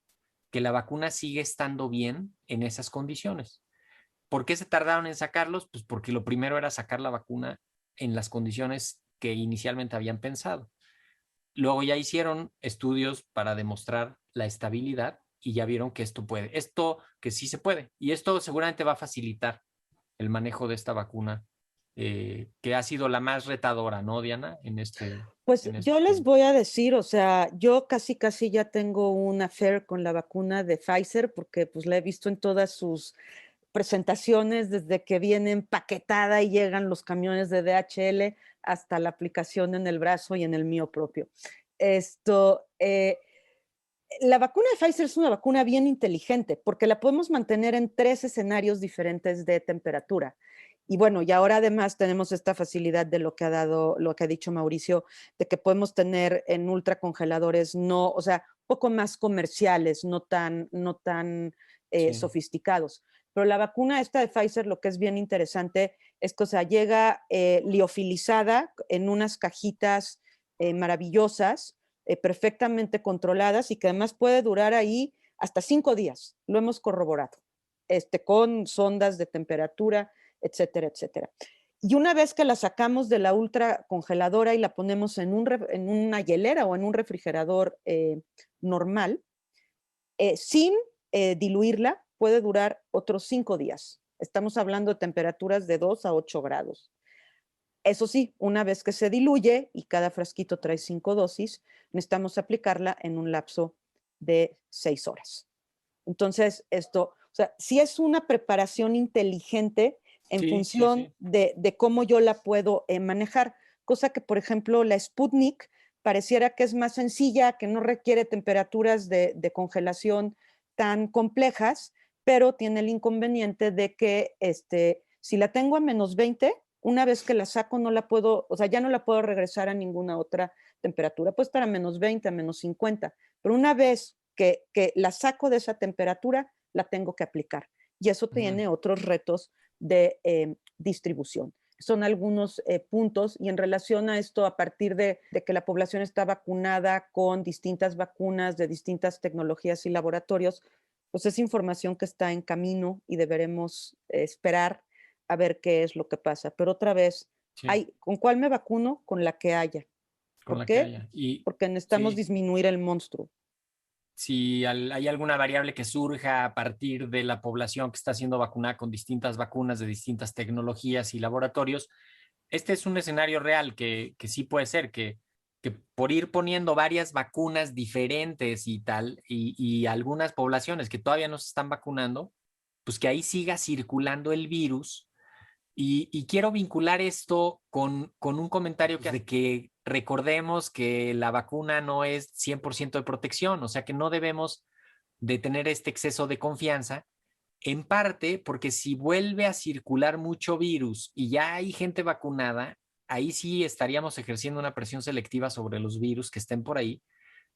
que la vacuna sigue estando bien en esas condiciones. ¿Por qué se tardaron en sacarlos? Pues porque lo primero era sacar la vacuna en las condiciones que inicialmente habían pensado. Luego ya hicieron estudios para demostrar la estabilidad y ya vieron que esto que sí se puede. Y esto seguramente va a facilitar el manejo de esta vacuna, que ha sido la más retadora, ¿no, Diana? Pues En yo estos les tiempos. voy a decir, o sea, yo casi ya tengo un affair con la vacuna de Pfizer porque pues la he visto en todas sus presentaciones, desde que viene empaquetada y llegan los camiones de DHL hasta la aplicación en el brazo y en el mío propio. Esto, la vacuna de Pfizer es una vacuna bien inteligente porque la podemos mantener en 3 escenarios diferentes de temperatura. Y bueno, y ahora además tenemos esta facilidad de lo que ha dicho Mauricio, de que podemos tener en ultracongeladores no, o sea, un poco más comerciales, no tan Sí, sofisticados. Pero la vacuna esta de Pfizer, lo que es bien interesante es que, o sea, llega liofilizada en unas cajitas maravillosas, perfectamente controladas y que además puede durar ahí hasta 5 días. Lo hemos corroborado, con sondas de temperatura, etcétera, etcétera. Y una vez que la sacamos de la ultracongeladora y la ponemos en una hielera o en un refrigerador normal, sin diluirla, puede durar otros 5 días. Estamos hablando de temperaturas de 2 a 8 grados. Eso sí, una vez que se diluye y cada frasquito trae 5 dosis, necesitamos aplicarla en un lapso de 6 horas. Entonces, o sea, sí es una preparación inteligente en sí, sí, función sí. de cómo yo la puedo manejar, cosa que, por ejemplo, la Sputnik pareciera que es más sencilla, que no requiere temperaturas de congelación tan complejas, pero tiene el inconveniente de que si la tengo a -20, una vez que la saco no la puedo, o sea, ya no la puedo regresar a ninguna otra temperatura. Puede estar a -20, a -50, pero una vez que la saco de esa temperatura, la tengo que aplicar. Y eso tiene otros retos de distribución. Son algunos puntos y en relación a esto, a partir de que la población está vacunada con distintas vacunas de distintas tecnologías y laboratorios, pues es información que está en camino y deberemos esperar a ver qué es lo que pasa. Pero otra vez, Sí, ¿con cuál me vacuno? Con la que haya. con ¿Por la que qué? haya. Y Porque necesitamos sí, disminuir el monstruo. si hay alguna variable que surja a partir de la población que está siendo vacunada con distintas vacunas de distintas tecnologías y laboratorios, este es un escenario real que sí puede ser, que por ir poniendo varias vacunas diferentes y tal, y algunas poblaciones que todavía no se están vacunando, pues que ahí siga circulando el virus. Y quiero vincular esto con un comentario de que recordemos que la vacuna no es 100% de protección, o sea que no debemos de tener este exceso de confianza, en parte porque si vuelve a circular mucho virus y ya hay gente vacunada, ahí sí estaríamos ejerciendo una presión selectiva sobre los virus que estén por ahí,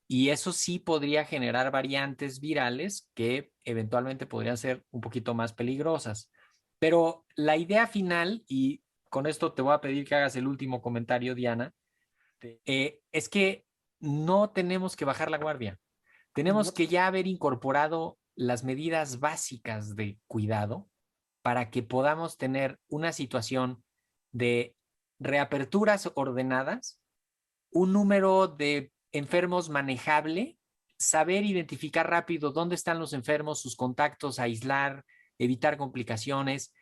y eso sí podría generar variantes virales que eventualmente podrían ser un poquito más peligrosas. Pero la idea final, y con esto te voy a pedir que hagas el último comentario, Diana, es que no tenemos que bajar la guardia. Tenemos No. que ya haber incorporado las medidas básicas de cuidado para que podamos tener una situación de reaperturas ordenadas, un número de enfermos manejable, saber identificar rápido dónde están los enfermos, sus contactos, aislar, evitar complicaciones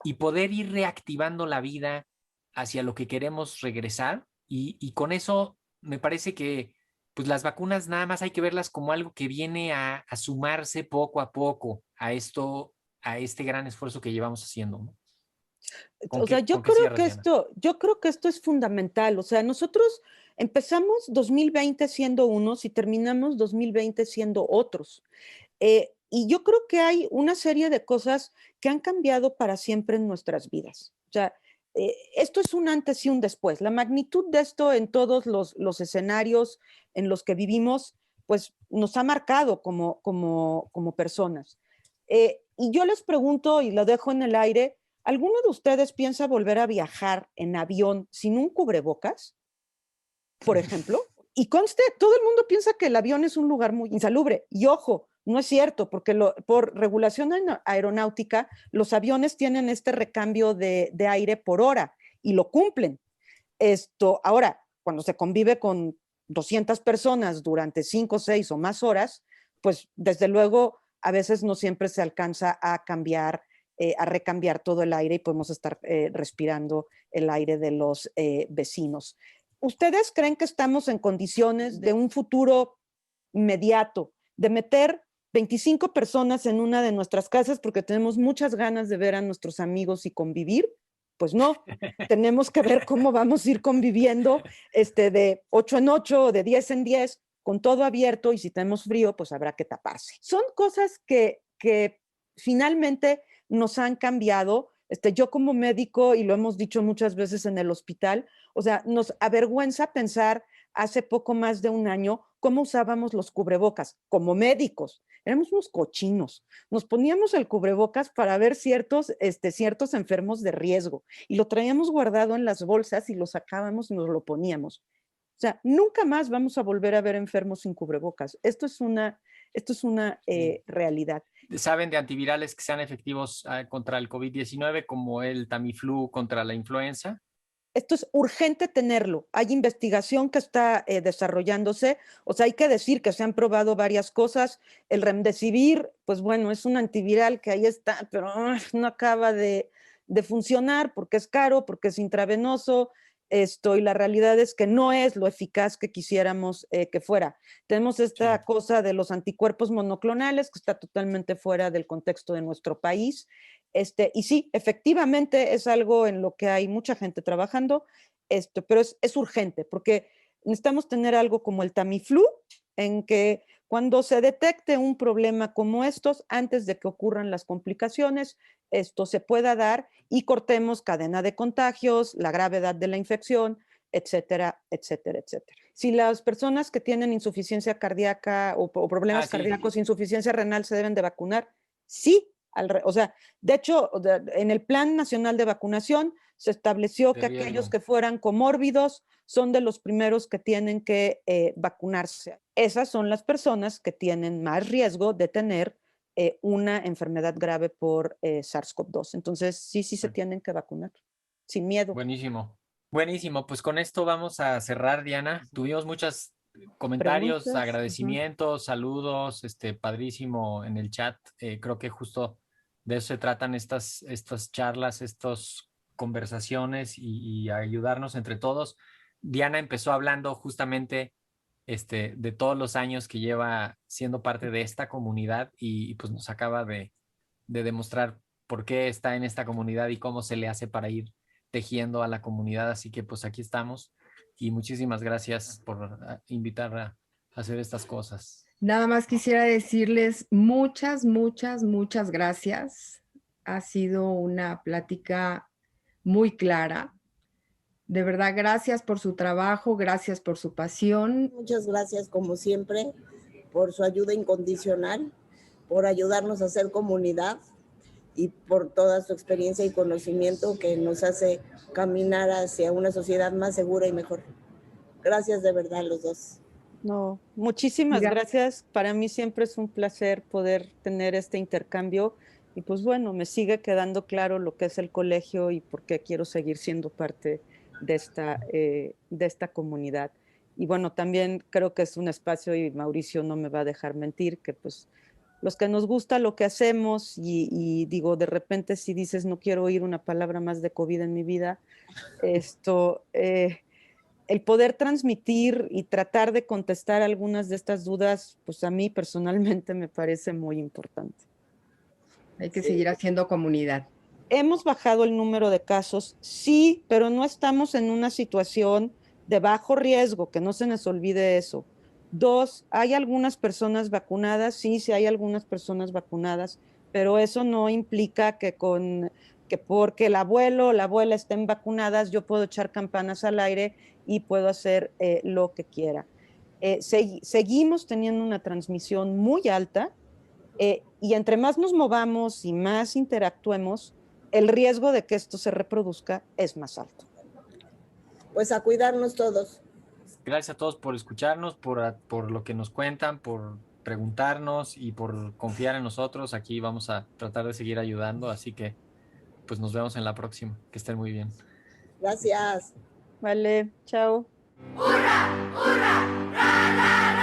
y poder ir reactivando la vida hacia lo que queremos regresar. Y con eso me parece que pues las vacunas nada más hay que verlas como algo que viene a sumarse poco a poco a esto, a este gran esfuerzo que llevamos haciendo, ¿no? O sea, ¿Con qué cierras, Diana? yo creo que esto es fundamental. O sea, nosotros empezamos 2020 siendo unos y terminamos 2020 siendo otros. Y yo creo que hay una serie de cosas que han cambiado para siempre en nuestras vidas. O sea, esto es un antes y un después. La magnitud de esto en todos los escenarios en los que vivimos, pues nos ha marcado como personas. Y yo les pregunto y lo dejo en el aire, ¿alguno de ustedes piensa volver a viajar en avión sin un cubrebocas, por ejemplo? Y conste, todo el mundo piensa que el avión es un lugar muy insalubre. Y ojo, no es cierto, porque por regulación aeronáutica, los aviones tienen este recambio de aire por hora y lo cumplen. Ahora, cuando se convive con 200 personas durante 5, 6 o más horas, pues desde luego a veces no siempre se alcanza a cambiar, a recambiar todo el aire y podemos estar respirando el aire de los vecinos. ¿Ustedes creen que estamos en condiciones de un futuro inmediato, de meter 25 personas en una de nuestras casas porque tenemos muchas ganas de ver a nuestros amigos y convivir? Pues no, tenemos que ver cómo vamos a ir conviviendo de 8 en 8 o de 10 en 10 con todo abierto, y si tenemos frío, pues habrá que taparse. Son cosas que finalmente nos han cambiado. Yo como médico, y lo hemos dicho muchas veces en el hospital, o sea, nos avergüenza pensar hace poco más de un año cómo usábamos los cubrebocas como médicos. Éramos unos cochinos. Nos poníamos el cubrebocas para ver ciertos enfermos de riesgo y lo traíamos guardado en las bolsas y lo sacábamos y nos lo poníamos. O sea, nunca más vamos a volver a ver enfermos sin cubrebocas. Esto es una realidad. ¿Saben de antivirales que sean efectivos contra el COVID-19 como el Tamiflu contra la influenza? Esto es urgente tenerlo. Hay investigación que está desarrollándose. O sea, hay que decir que se han probado varias cosas. El Remdesivir, pues bueno, es un antiviral que ahí está, pero no acaba de funcionar porque es caro, porque es intravenoso. Y la realidad es que no es lo eficaz que quisiéramos que fuera. Tenemos esta cosa de los anticuerpos monoclonales que está totalmente fuera del contexto de nuestro país. Y sí, efectivamente es algo en lo que hay mucha gente trabajando, pero es urgente porque necesitamos tener algo como el Tamiflu, en que cuando se detecte un problema como estos, antes de que ocurran las complicaciones, esto se pueda dar y cortemos cadena de contagios, la gravedad de la infección, etcétera, etcétera, etcétera. Si las personas que tienen insuficiencia cardíaca o problemas cardíacos, insuficiencia renal, se deben de vacunar, sí. O sea, de hecho, en el Plan Nacional de Vacunación se estableció que aquellos que fueran comórbidos son de los primeros que tienen que vacunarse. Esas son las personas que tienen más riesgo de tener una enfermedad grave por SARS-CoV-2. Entonces, sí se tienen que vacunar, sin miedo. Buenísimo. Buenísimo. Pues con esto vamos a cerrar, Diana. Tuvimos muchos comentarios, preguntas, agradecimientos, saludos, padrísimo en el chat. Creo que justo de eso se tratan estas charlas, estas conversaciones y ayudarnos entre todos. Diana empezó hablando justamente de todos los años que lleva siendo parte de esta comunidad y pues nos acaba de demostrar por qué está en esta comunidad y cómo se le hace para ir tejiendo a la comunidad. Así que pues aquí estamos y muchísimas gracias por invitar a hacer estas cosas. Nada más quisiera decirles muchas, muchas, muchas gracias. Ha sido una plática muy clara. De verdad, gracias por su trabajo, gracias por su pasión. Muchas gracias, como siempre, por su ayuda incondicional, por ayudarnos a hacer comunidad y por toda su experiencia y conocimiento que nos hace caminar hacia una sociedad más segura y mejor. Gracias de verdad a los dos. No, muchísimas gracias. Para mí siempre es un placer poder tener este intercambio Y pues bueno, me sigue quedando claro lo que es el colegio y por qué quiero seguir siendo parte de esta comunidad. Y bueno, también creo que es un espacio, y Mauricio no me va a dejar mentir, que pues los que nos gusta lo que hacemos y digo, de repente si dices no quiero oír una palabra más de COVID en mi vida, el poder transmitir y tratar de contestar algunas de estas dudas, pues a mí personalmente me parece muy importante. Hay que seguir haciendo comunidad. Hemos bajado el número de casos, sí, pero no estamos en una situación de bajo riesgo, que no se nos olvide eso. 2, hay algunas personas vacunadas, sí hay algunas personas vacunadas, pero eso no implica que porque el abuelo o la abuela estén vacunadas, yo puedo echar campanas al aire y puedo hacer lo que quiera. Seguimos teniendo una transmisión muy alta, y entre más nos movamos y más interactuemos, el riesgo de que esto se reproduzca es más alto. Pues a cuidarnos todos. Gracias a todos por escucharnos, por lo que nos cuentan, por preguntarnos y por confiar en nosotros. Aquí vamos a tratar de seguir ayudando, así que pues nos vemos en la próxima. Que estén muy bien. Gracias. Vale, chao. ¡Hurra, hurra, ra, ra, ra!